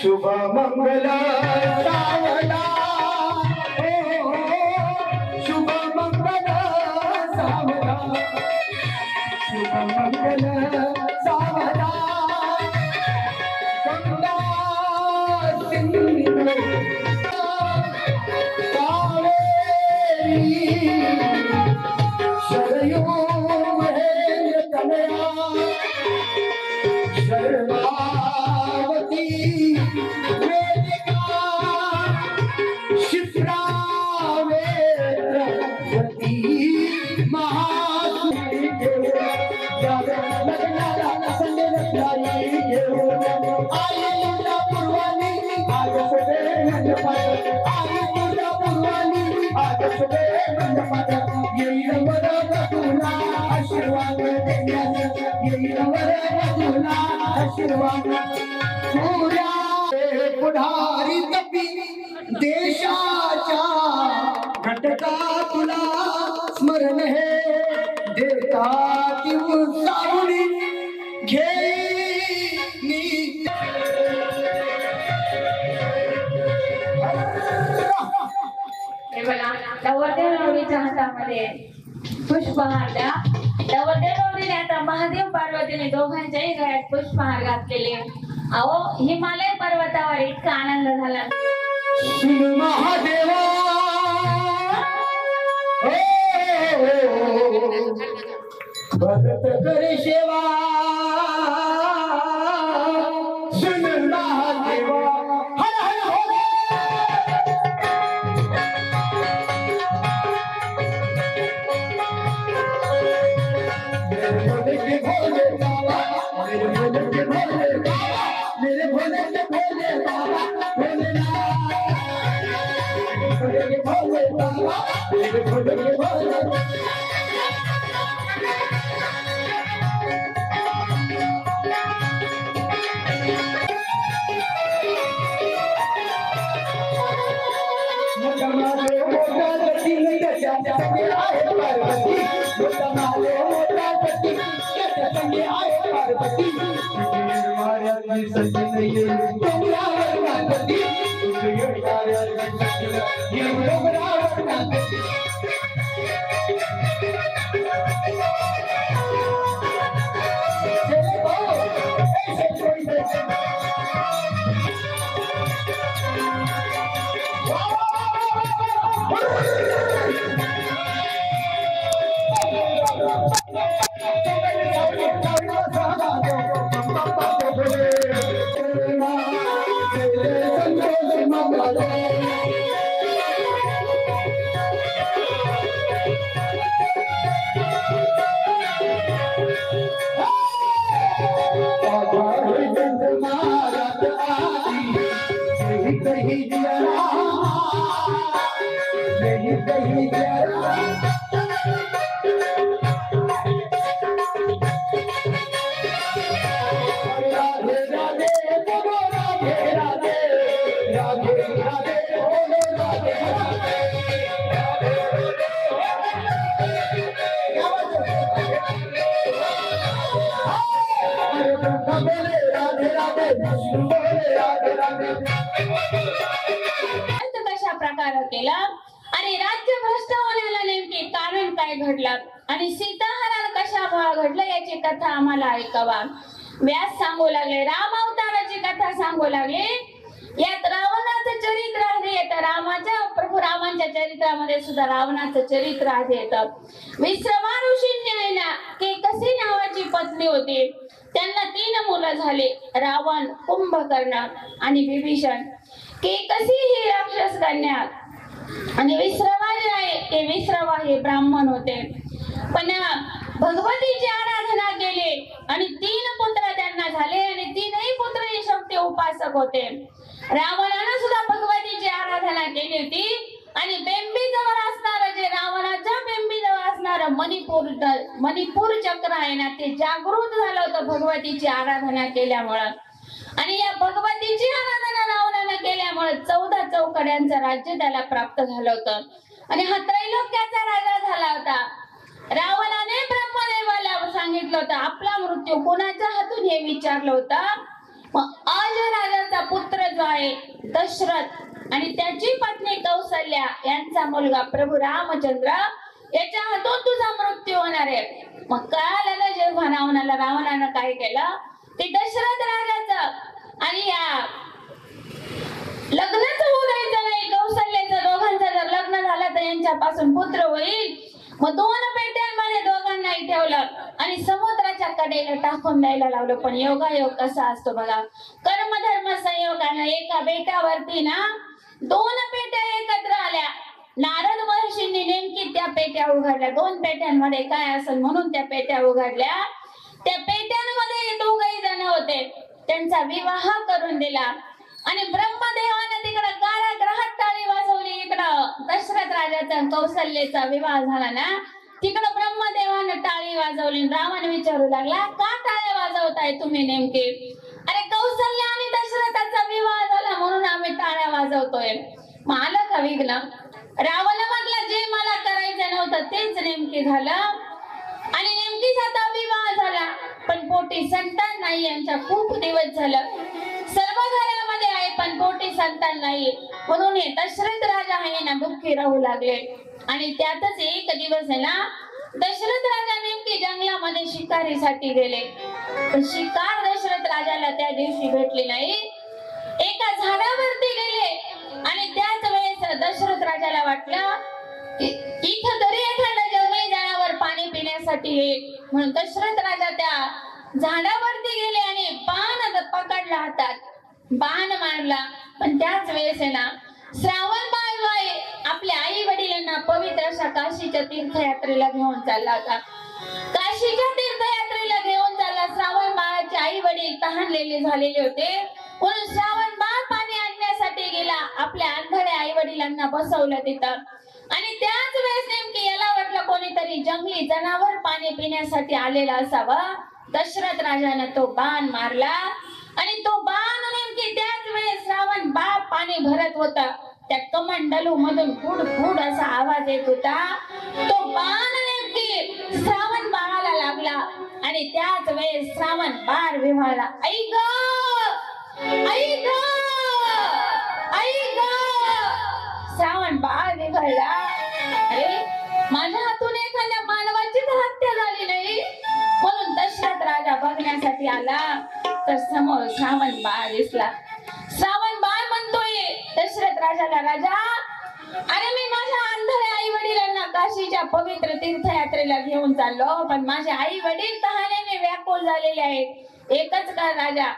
Speaker 2: शुभ मंगल सावधान शुभ मंगल सावधान शुभ मंगल सावधान गंगा सिंधु कावेरी शरयू महेंद्र शर्मावती वेदिका शिप्रावेत्रवती महासुरी आयुर्दा पूर्वानी आज सुबह मंडपात आयुर्दा पूर्वानी आज सुबह मंडपात येईल वरवधूला आशीर्वाद देण्याचा येईल वरवधूला आशीर्वाद पुरा पुढारी तपी देशाच्या घटका तुला स्मरण हे देता ती सावली घेईनी
Speaker 1: हे बघा नवरदेव नवरीच्या हातामध्ये पुष्पहार द्या. नवरदेव नवरीने आता महादेव पार्वतीने दोघांच्याही गळ्यात पुष्पहार घातलेले. अहो हिमालय पर्वतावर इतका आनंद झाला.
Speaker 2: महादेवा भक्त करे सेवा सुन महादेवा हर हर भोले के भोले बाबा मेरे भोले के भोले बाबा मेरे भोले के भोले बाबा भोलेनाथ भोले के भोले बाबा मेरे भोले के भोले
Speaker 1: कशा प्रकारे केला आणि राज्य भ्रष्ट होण्याला नेमके कारण काय घडलं आणि सीताहरण कशामुळे घडलं याची कथा आम्हाला ऐकावा. व्यास सांगू लागले, राम अवताराची कथा सांगू लागले. यात रावणाचं चरित्र आहे. येतं रामाच्या प्रभू रामांच्या चरित्रामध्ये सुद्धा रावणाचं चरित्र आहे. येतं विश्रवा ऋषींनी आहे ना की कशी नावाची पत्नी होती. त्यांना 3 मुलं झाले, रावण, कुंभकर्ण आणि विभीषण. की कशी ही राक्षस कन्या आणि विश्रवा जे आहे ते विश्रवा हे ब्राह्मण होते. पण भगवतीची आराधना केली आणि 3 पुत्र त्यांना त्यांना झाले आणि तीनही पुत्र हे शेवटी उपासक होते. रावणानं सुद्धा भगवतीची आराधना केली होती आणि बेंबीजवळ असणार जे रावणाच्या बेंबीजवळ असणार मणिपूर चक्र आहे ना ते जागृत झालं होतं भगवतीची आराधना केल्यामुळं. आणि या भगवतीची आराधना रावणानं केल्यामुळे 14 चौकड्यांचं राज्य त्याला प्राप्त झालं होतं आणि हा त्रैलोक्याचा राजा झाला होता. रावणाने ब्रह्मदेवाला सांगितलं होतं आपला मृत्यू कोणाच्या हातून हे विचारलं होतं. मग अज राजाचा पुत्र जो आहे दशरथ आणि त्याची पत्नी कौसल्या यांचा मुलगा प्रभू रामचंद्र याच्या हातून तुझा मृत्यू होणार आहे. मग कळालं जेव्हा रावणानं काय केलं ते दशरथ राजाचं आणि या लग्नच होऊ द्यायचं नाही. कौशल्याचं दोघांचं जर लग्न झालं तर यांच्यापासून पुत्र होईल. मग 2 पेट्यांमध्ये दोघांनाही ठेवलं आणि समुद्राच्या कडेला टाकून द्यायला लावलं. पण योगायोग कसा असतो बघा. कर्मधर्म संयोगानं एका बेटावरती ना 2 पेट्या एकत्र आल्या. नारद महर्षींनी नेमकी त्या पेट्या उघडल्या. 2 पेट्यांमध्ये काय असेल म्हणून त्या पेट्या उघडल्या. त्या पेट्यांमध्ये 2 जण होते. त्यांचा विवाह करून दिला आणि ब्रह्मदेवाने तिकडं कारागृहात टाळी वाजवली. इकडं दशरथ राजाचा कौशल्याचा विवाह झाला ना तिकडं ब्रह्मदेवाने टाळी वाजवली. रावण विचारू लागला का टाळ्या वाजवताय तुम्ही नेमके. अरे कौशल्य आणि दशरथाचा विवाह झाला म्हणून आम्ही टाळ्या वाजवतोय. मग आलं का विघ्न. रावण म्हटलं जे मला करायचं नव्हतं तेच नेमके झालं आणि नेमकीच आता विवाह झाला पण पोटी संतान नाही. यांच्या खूप दिवस झालं सर्व घरामध्ये आहे पण पोटी संतान नाही म्हणून हे दशरथ राजा आहे ना दुःखी राहू लागले. आणि त्यातच एक दिवस आहे ना दशरथ राजा नेमके जंगलामध्ये शिकारीसाठी गेले. पण शिकार दशरथ राजाला त्या दिवशी भेटली नाही. एका झाडावरती गेले आणि त्याच वेळेस दशरथ राजाला वाटलं इथं तरी एखादा जंगली जनावर पाणी पिण्यासाठी येईल म्हणून दशरथ राजा त्या झाडावरती गेले आणि बाण पकडला हातात. बाण मारला. पण त्याच वेळेस आहे ना श्रावण बाळ आपल्या आई वडिलांना पवित्र अशा काशीच्या तीर्थयात्रेला घेऊन चालला होता. काशीच्या तीर्थयात्रेला घेऊन चालला. श्रावण बाळाचे आई वडील तहानलेले झालेले होते म्हणून श्रावण बाळ पाणी आणण्यासाठी गेला. आपल्या आंधळ्या आई वडिलांना बसवलं तिथं आणि त्याच वेळेस नेमकी याला वाटलं कोणीतरी जंगली जनावर पाणी पिण्यासाठी आलेला असावं. दशरथ राजाने तो बाण मारला आणि तो बाण नेमकी त्याच वेळेस श्रावण बाळ पाणी भरत होता. त्या कमंडलू मधून गुड गुड असा आवाज येत होता. तो बाण नेमकी श्रावण बाळाला लागला आणि त्याच वेळेस श्रावण बाळ विव्हाळला. आई ग आई ग आई ग. श्रावण बाळ विव्हाळला. अरे माझ्या हातून एखाद्या मानवाचीच हत्या झाली नाही म्हणून दशरथ राजा बघण्यासाठी आला तर समोर श्रावण बाळ दिसला. श्रावण बाळ म्हणतोय दशरथ राजाला राजा अरे मी माझ्या आंधळ्या आई वडिलांना काशीच्या पवित्र तीर्थयात्रेला घेऊन चाललो पण माझे आई वडील तहानेने व्याकुळ झालेले आहेत. एकच का राजा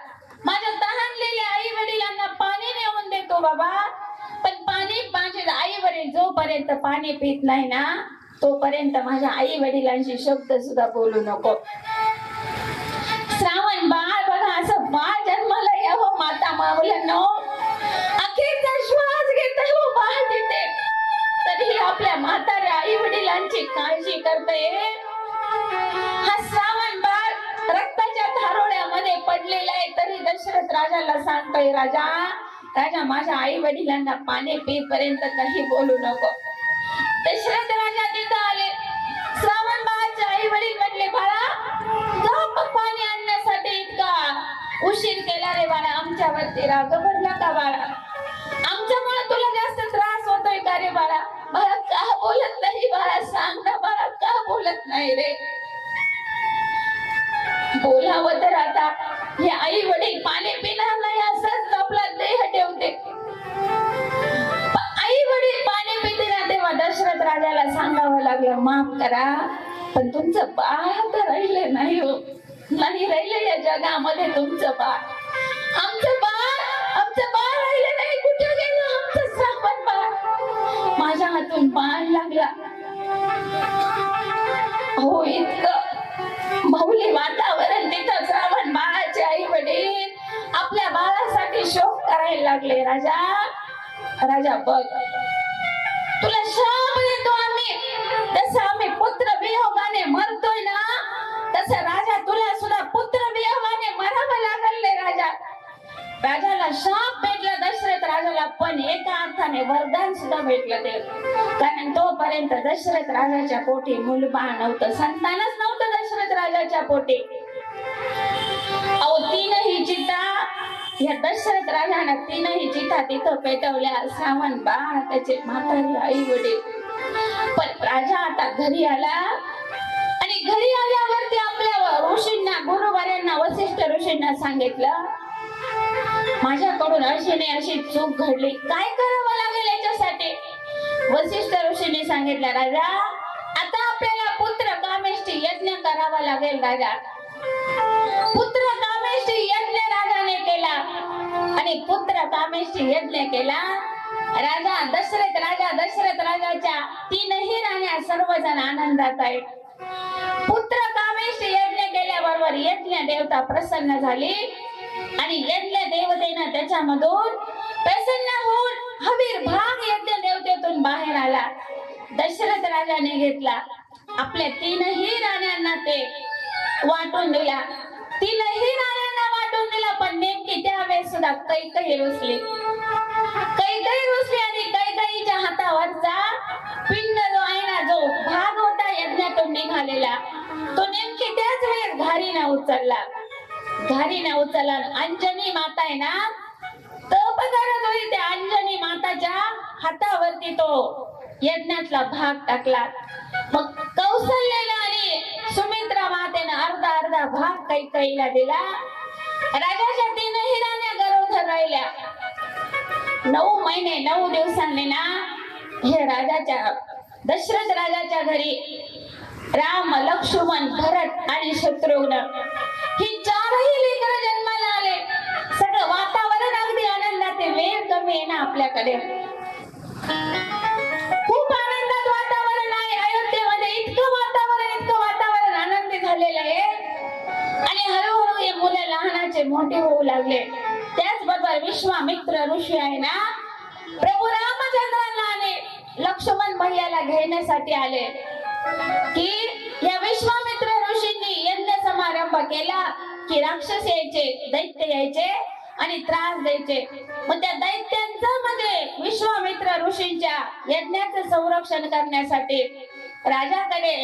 Speaker 1: माझ्या तहानलेल्या आई वडिलांना पाणी नेऊन देतो बाबा पण पाणी माझे आई वडील जोपर्यंत पाणी पित नाही ना तोपर्यंत माझ्या आई वडिलांशी शब्द सुद्धा बोलू नको. श्रावण बाळ बघा असं बाळ जन्माला यावं माता माऊलींनो अखेरचा श्वास घेते हो बाळ तिथे तरी आपल्या म्हाताऱ्या आई वडिलांची काळजी करते. हा श्रावण बाळ रक्ताच्या धारोळ्यामध्ये पडलेला आहे तरी दशरथ राजाला सांगतोय राजा राजा माझ्या आई वडिलांना पाणी पिपर्यंत काही बोलू नको. दशरथ राजा तिथं आले. श्रावण बाळाचे आई वडील म्हटले बाळा का पाणी आणण्यासाठी इतका उशीर केला रे बाळा. आमच्यावरती राग भरला का बाळा. आमच्यामुळे तुला जास्त त्रास होतोय का रे बाळा. बाळा का बोलत नाही बाळा सांग ना बाळा का बोलत नाही रे. बोलावं तर आता हे आई वडील पाणी पिणार नाही असंच आपला देह ठेवते. आई वडील पाणी पिते ना तेव्हा दशरथ राजाला सांगावं लागलं माफ करा पण तुमचं बाळ तर राहिले नाही हो. नाही राहिले या जगामध्ये तुमचं बाळ. आमचं बाळ राहिले नाही. कुठे गेलं आमचं श्रावण बाळ. माझ्या हातून बाण लागला हो इतकं माऊली वातावरण तिथं श्रावण बाळाची आणि शोक करायला लागले. राजा राजा बघ, तुला शाप देतो आम्ही. जसं आम्ही पुत्र वियोगाने मरतोय ना, तसं राजा तुला सुद्धा पुत्र वियोगाने मरावं लागले. राजा राजाला शाप भेटला दशरथ राजाला, पण एका अर्थाने वरदान सुद्धा भेटलं ते. कारण तोपर्यंत दशरथ राजाच्या पोटी मूलबाळ नव्हतं, संतानच नव्हतं दशरथ राजाच्या पोटी. अहो तीनही चिता या दशरथ राजानं तीनही चिता तिथं पेटवल्या. श्रावण बाळ, त्याचे म्हातारी आई वडील. पण राजा आता घरी आला आणि घरी आल्यावरती आपल्या ऋषींना, गुरुवार्यांना, वसिष्ठ ऋषींना सांगितलं, माझ्याकडून अशी चूक घडली, काय करावं लागेल याच्यासाठी. वसिष्ठ ऋषींनी सांगितलं, राजा आता आपल्याला पुत्र कामेष्ठी यज्ञ करावा लागेल. राजा पुत्र कामेष्ठी यज्ञ राजाने केला आणि पुत्र कामेष्ठी यज्ञ केला. दशरथ राजाच्या तीनही राण्या सर्वजण आनंदात आहेत. पुत्र कामेष्ठी यज्ञ केल्याबरोबर यज्ञ देवता प्रसन्न झाली आणि यज्ञ देवतेनं त्याच्यामधून प्रसन्न होऊन हवीर भाग यज्ञ देवतेतून बाहेर आला. दशरथ राजाने घेतला, आपल्या तीनही राण्यांना ते वाटून दिला. तीनही राण्यांना वाटून दिला. पण नेमकी त्यावेळेस सुद्धा कैकेयी रुसली आणि कैकेयीच्या हातावरचा पिंड जो आहे ना, जो भाग होता यज्ञातून निघालेला, तो नेमकी त्याच वेळेस घारीने उचलला. अंजनी माता आहे ना, तप करत होती, त्या अंजनी माताच्या हातावरती तो यज्ञातला भाग टाकला. मग कौशल्याला आणि सुमित्रा मातेनं अर्धा भाग कैकेयीला दिला. राजाच्या तीनही राण्या गरोदर राहिल्या. 9 महिने 9 दिवसांनी ना, हे दशरथ राजाच्या घरी राम, लक्ष्मण, भरत आणि शत्रुघ्न ही 4ही लेकरं जन्माला आले. सगळं वातावरण अगदी आनंदाचे. वेळ कमी आहे ना आपल्याकडे, खूप आनंदात वातावरण आहे अयोध्येमध्ये. इतकं वातावरण आनंदी झालेलं आहे. आणि हळूहळू हे मुलं लहानाचे मोठे होऊ लागले. त्याचबरोबर विश्वामित्र ऋषी आहे ना, प्रभू रामचंद्रांना आणि लक्ष्मण भैयाला घेण्यासाठी आले की या विश्वामित्र ऋषींनी यज्ञ समारंभ केला की राक्षस यायचे, दैत्य यायचे आणि त्रास द्यायचे. मग त्या दैत्यांचं म्हणजे विश्वामित्र ऋषींच्या यज्ञाचं संरक्षण करण्यासाठी राजाकडे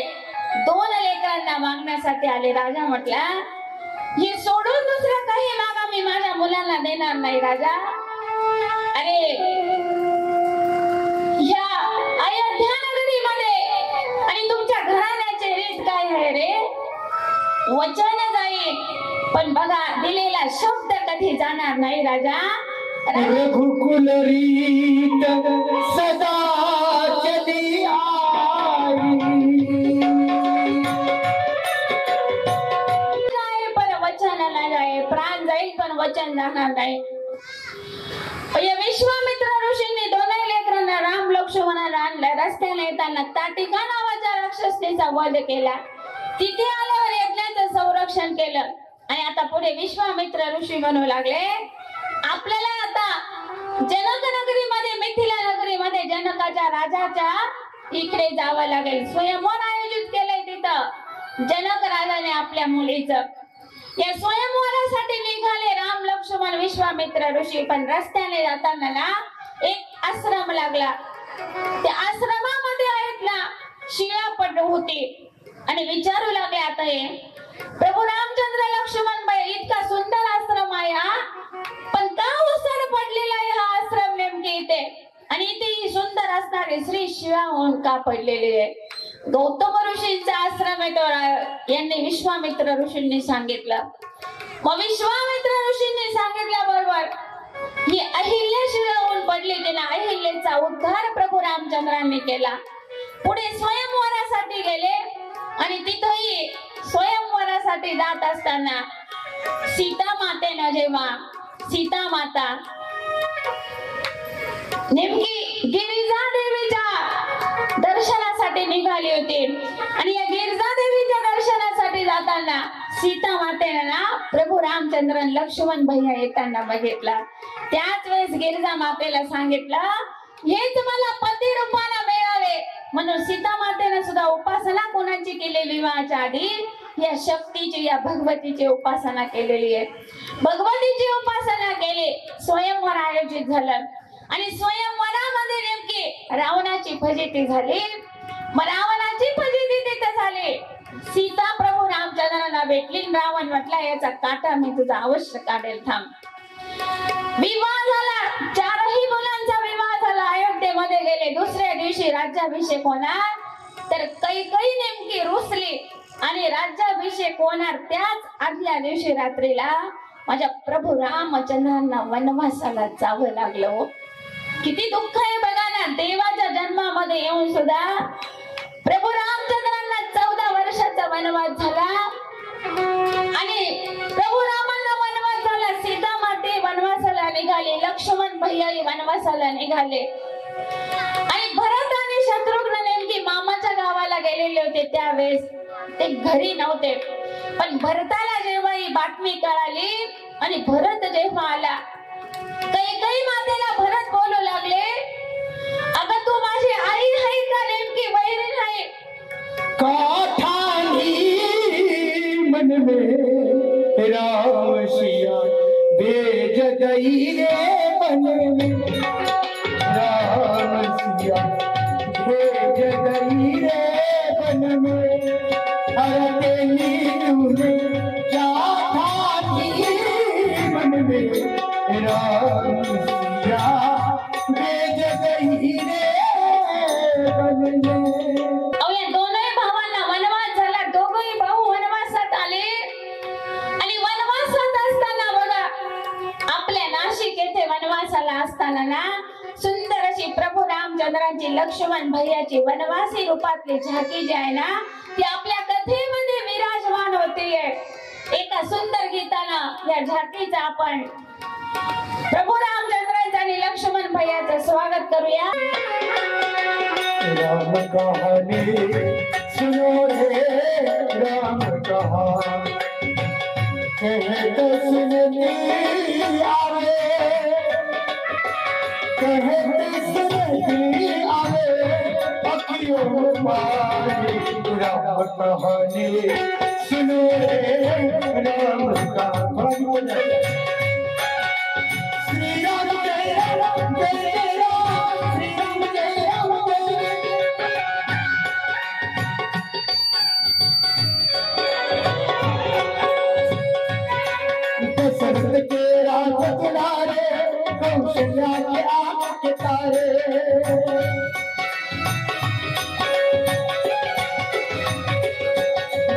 Speaker 1: 2 लेकरांना मागण्यासाठी आले. राजा म्हटला, हे सोडून दुसरं काही मागा, मी माझ्या मुलांना देणार नाही. राजा, अरे ह्या अयोध्या नगरीमध्ये आणि तुमच्या घराण्याचे रीत काय आहे रे? वचन जाईल, पण बघा दिलेला शब्द कधी जाणार नाही. राजा,
Speaker 2: रघुकुल रीत सदा चली आई,
Speaker 1: पण वचन न जाईल. प्राण जाईल पण वचन जाणार नाही. विश्वामित्र ऋषींनी 2 लेकरांना राम, लक्ष्मणाला आणलं. रस्त्याने येताना ताटिका नावाच्या राक्षसीचा वध केला. तिथे आल्यावर यज्ञाचं संरक्षण केलं. आणि आता पुढे विश्वामित्र ऋषी म्हणू लागले, आपल्याला आता जनक नगरीमध्ये, मिथिला नगरीमध्ये जनकाच्या राजाच्या इकडे जावं लागेल. स्वयंवर आयोजित केलंय तिथं जनक राजाने आपल्या मुलीचं. या स्वयंवरासाठी निघाले राम, लक्ष्मण, विश्वामित्र ऋषी. पण रस्त्याने जाताना ना एक आश्रम लागला. त्या आश्रमामध्ये आहेत ना शिळा पडू होती आणि विचारू लागले, आता हे प्रभू रामचंद्र, लक्ष्मण बाई, इतका सुंदर आश्रम आहे हा, पण का ओसर पडलेला आहे हा आश्रम नेमके इथे? आणि इथे ही सुंदर असणारी श्री शिळा होऊन का पडलेली आहे? गौतम ऋषींचा आश्रम आहे तो, यांनी विश्वामित्र ऋषींनी सांगितलं. मग विश्वामित्र ऋषींनी सांगितल्याबरोबर ही अहिल्या शिळा होऊन पडली. तिने अहिल्याचा उद्धार प्रभू रामचंद्रांनी केला. पुढे स्वयंवरासाठी गेले आणि तिथेही स्वयंवरासाठी जात असताना सीता मातेनं, जेव्हा सीता माता नेमकी गिरिजा देवीच्या दर्शनासाठी निघाली होती आणि या गिरिजा देवीच्या दर्शनासाठी जाताना सीता मातेने ना प्रभू रामचंद्र लक्ष्मण भैया येताना बघितला. त्याच वेळेस गिरिजा मातेला सांगितलं हेच मला पती रूपाने मिळावे म्हणून सीता मातेने सुद्धा उपासना कोणाची केलेली विवाहाच्या आधी या शक्तीची या भगवतीची उपासना केलेली आहे. भगवतीची उपासना केली. स्वयंवर आयोजित झालं आणि स्वयंवरामध्ये नेमकी रावणाची फजिती झाली. मग रावणाची फजिती तिथे झाली. सीता प्रभू रामचंद्रांना भेटली. रावण म्हटला याचा काटा मी तुझा अवश्य काढेल, थांब. विवाह झाला. चारही मुलांचा विवाह झाला. अयोध्येमध्ये गेले. दुसऱ्या दिवशी राज्याभिषेक होणार. तर कैकेयी नेमकी रुसली आणि राज्याभिषेक होणार त्याच आदल्या दिवशी रात्रीला माझ्या प्रभू रामचंद्रांना वनवासाला जावं लागलं. किती दुःख आहे बघा ना. देवाच्या जन्मामध्ये येऊन सुद्धा प्रभू रामचंद्रांना 14 वर्षाचा वनवास झाला आणि प्रभू रामांना वनवास झाला. सीता माते वनवासाला निघाले. लक्ष्मण भैया वनवासाला निघाले आणि भरत आणि शत्रुघ्न नेमकी मामाच्या गावाला गेलेले होते. त्यावेळेस ते घरी नव्हते. पण भरताला जेव्हा ही बातमी कळाली आणि भरत जेव्हा आला कैकेयी मातेला भरत बोलू लागले अगं तू माझी आई आहे का नेमकी बहिणी आहे?
Speaker 2: काठानी मन में राम सिया भेज गई रे मन में राम सिया भेज गई रे मन में अरे तूने क्या ठानी मन में राम सिया भेज गई रे मन में.
Speaker 1: या दोनही भावांना वनवास झाला. दोघही भाऊ वनवासात आले आणि वनवासात असताना बघा आपल्या नाशिक येथे वनवासाला असताना ना सुंदर अशी प्रभू रामचंद्रांची लक्ष्मण भैयाची वनवासी रूपातली झाकी जी आहे ना ती आपल्या कथेमध्ये विराजमान होतीये. एका सुंदर गीतानं या झाकीचं आपण प्रभू रामचंद्रांचं आणि लक्ष्मण भैयाचं स्वागत करूया.
Speaker 2: राम कहानी सुनो रे राम कहानी कहते सुनने आवे कहते सुनने आवे अखियों में पानी. राम कहानी सुनो रे राम कहानी. श्री राम जय राम जय राम श्री राम जय राम जय. दशरथ के राज किनारे कौशल्या के आंख के तारे.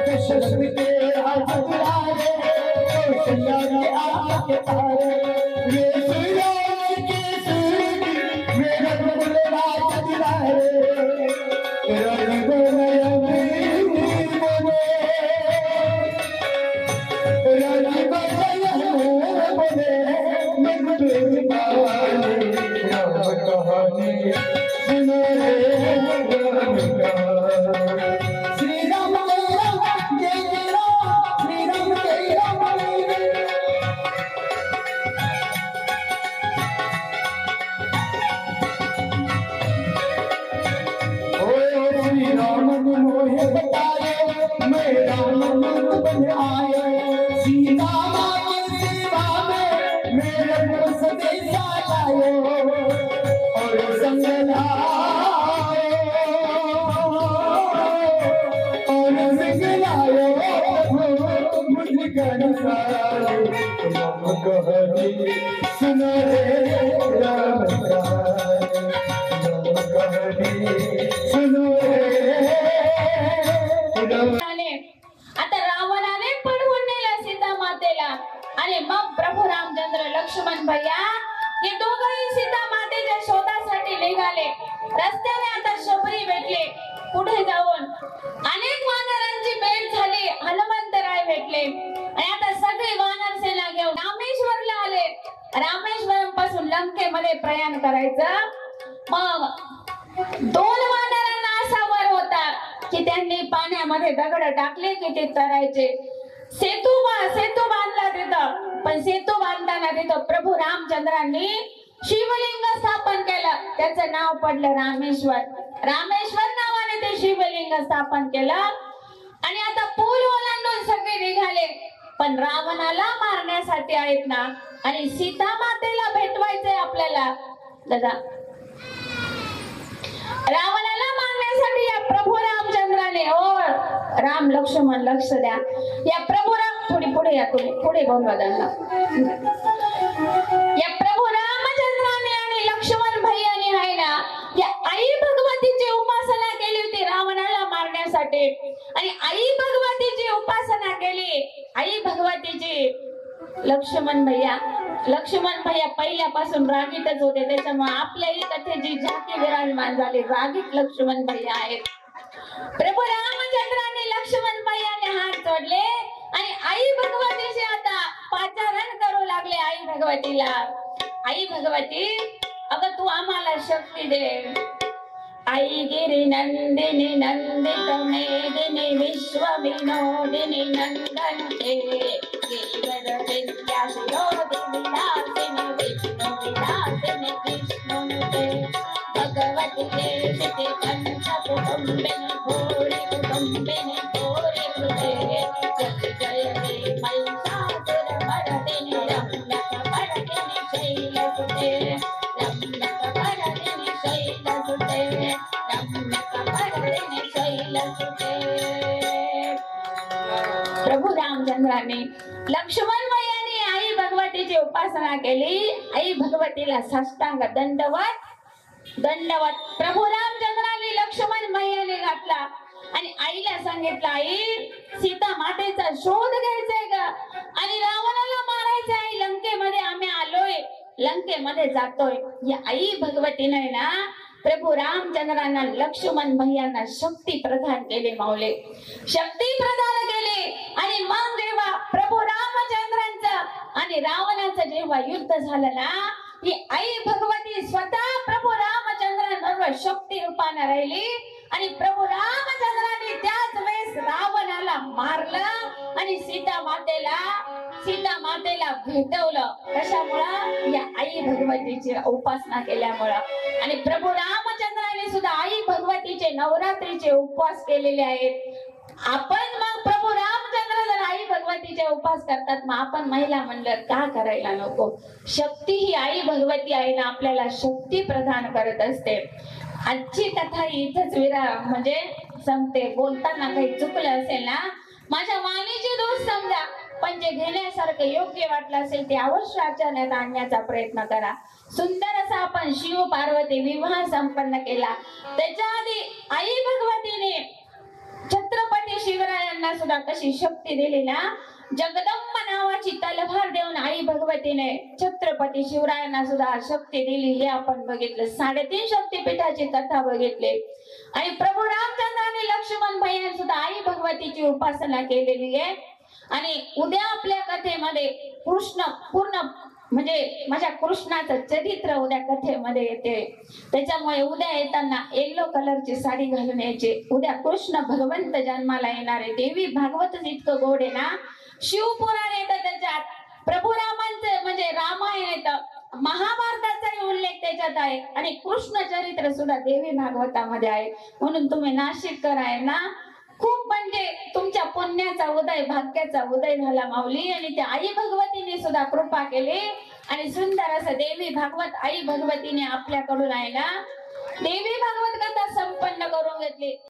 Speaker 2: दशरथ के राज किनारे कौशल्या के आंख के तारे. ये श्री राम की सूरती मेरे बदले राज किनारे. रंग नयन बोले रानी बदले बोले मधुर बानी. राम कहानी सुनो रे राम कहानी. श्री राम जय राम श्री राम जय राम. श्री राम मोहे बताए मैं राम बन आए. सीता माँ की सेवा में मेरे को संदेश लाए और संग लाए और संग लाए मुझ घर सारे. राम कहानी सुनो रे राम कहानी. राम कहानी सुनो
Speaker 1: आता रावणाने पळवून नेला सीता मातेला आणि मग प्रभू रामचंद्र लक्ष्मण भैया हे दोघंही सीता मातेच्या शोधासाठी निघाले. रस्त्याने आता शबरी भेटले. पुढे जाऊन अनेक वानरांची भेट झाली. हनुमंतराय भेटले आणि आता सगळे वानर सेना घेऊन रामेश्वरला आले. रामेश्वरम पासून लंकेमध्ये प्रयाण करायचं. मग 2 वानरांना असा वर होता की त्यांनी पाण्यामध्ये दगड टाकले की ते तरायचे. सेतू बांधला तिथं, पण सेतू बांधताना तिथं प्रभू रामचंद्रांनी शिवलिंग स्थापन केलं. त्याचं नाव पडलं रामेश्वर. रामेश्वर नावाने ते शिवलिंग स्थापन केलं. आणि आता पूल ओलांडून सगळे निघाले, पण रावणाला मारण्यासाठी आहेत ना, आणि सीता मातेला भेटवायचंय आपल्याला. दादा, रावणाला मारण्यासाठी या प्रभू रामचंद्राने, ओ राम लक्ष्मण लक्ष द्या, या प्रभू राम पुढे या, तुम्ही पुढे बोलवा त्यांना. या प्रभू रामचंद्राने आणि लक्ष्मण भैयाने आहे ना, या आई भगवतीची उपासना केली होती रावणाला मारण्यासाठी. आणि आई भगवतीची उपासना केली, आई भगवतीची. लक्ष्मण भैया पहिल्यापासून रागीतच होते, त्याच्यामुळे आपल्याही कथेची झाकी विराजमान झाली. रागीत लक्ष्मण भैया आहेत. प्रभू रामचंद्राने लक्ष्मण भैयाने हात जोडले आणि आई भगवतीचे आता पाचारण करू लागले. आई भगवतीला, आई भगवती, अगं तू आम्हाला शक्ती दे. आई गिरी नंदिनी नंदित मेदिनी विश्व विनोदिनी नंदन ते भगवती देशिते कंठ कुटुंबिनी भोरे कुटुंबिनी भोरे कृते जय जय हे महिषासुर मर्दिनी रम्यक भरदिनी शैलसुते रम्यक भरदिनी शैलसुते रम्यक भरदिनी शैलसुते. प्रभू रामचंद्राने लक्ष्मण भैयाने आई भगवतीची उपासना केली. आई भगवतीला साष्टांग दंडवत प्रभू रामचंद्राने लक्ष्मण भैयाने घातला आणि आईला सांगितलं, आई सीता मातेचा शोध घ्यायचाय का, आणि रावणाला मारायचंय. आई लंकेमध्ये आम्ही आलोय, लंकेमध्ये जातोय. या आई भगवतीने ना प्रभू रामचंद्रांना लक्ष्मण भैयांना शक्ती प्रदान केले. माऊले शक्ती प्रदान केले. आणि मग जेव्हा प्रभू रामचंद्रांचं आणि रावणाचं जेव्हा युद्ध झालं ना, ही आई भगवती स्वतः प्रभू रामचंद्रांबरोबर शक्ती रूपाने राहिली. आणि प्रभू रामचंद्रांनी त्याच वेळेस रावणाला मारलं आणि सीता मातेला भेटवलं. कशामुळं? या आई भगवतीची उपासना केल्यामुळं. आणि प्रभू रामचंद्राने सुद्धा आई भगवतीचे नवरात्रीचे उपवास केलेले आहेत. आपण मग प्रभू रामचंद्र जर आई भगवतीचे उपवास करतात, मग आपण महिला मंडळ का करायला नको? शक्ती ही आई भगवती आहे ना, आपल्याला शक्ती प्रदान करत असते. आजची कथा इथंच म्हणजे संपते. बोलताना काही चुकलं असेल ना, माझ्या वाणीचे दोष समजा, पण जे घेण्यासारखं योग्य वाटलं असेल ते अवश्य आचरणात आणण्याचा प्रयत्न करा. सुंदर असा आपण शिव पार्वती विवाह संपन्न केला. त्याच्या आधी आई भगवतीने छत्रपती शिवरायांना सुद्धा कशी शक्ती दिली ना, जगदंब नावाची तलवार देऊन आई भगवतीने छत्रपती शिवरायांना सुद्धा शक्ती दिली. हे आपण बघितलं. 3.5 शक्तीपीठाची कथा बघितली. आणि प्रभू रामचंद्राने लक्ष्मण भैयाने सुद्धा आई भगवतीची उपासना केलेली आहे. आणि उद्या आपल्या कथेमध्ये कृष्ण पूर्ण म्हणजे माझ्या कृष्णाचं चरित्र उद्या कथेमध्ये येते. त्याच्यामुळे उद्या येताना येलो कलरची साडी घालून यायची. उद्या कृष्ण भगवंत जन्माला येणारे. देवी भागवतच इतकं गोड आहे ना. शिवपुराण येतं, त्याच्यात प्रभू रामांचं म्हणजे रामायण येतं, महाभारताचाही उल्लेख त्याच्यात आहे. आणि कृष्ण चरित्र सुद्धा देवी भागवतामध्ये आहे. म्हणून तुम्ही नाशिककर आहे ना, खूप म्हणजे तुमच्या पुण्याचा उदय, भाग्याचा उदय झाला माऊली. आणि त्या आई भगवतीने सुद्धा कृपा केली. आणि सुंदर असं देवी भागवत आई भगवतीने आपल्याकडून आहे ना, देवी भागवत कथा संपन्न करून घेतली.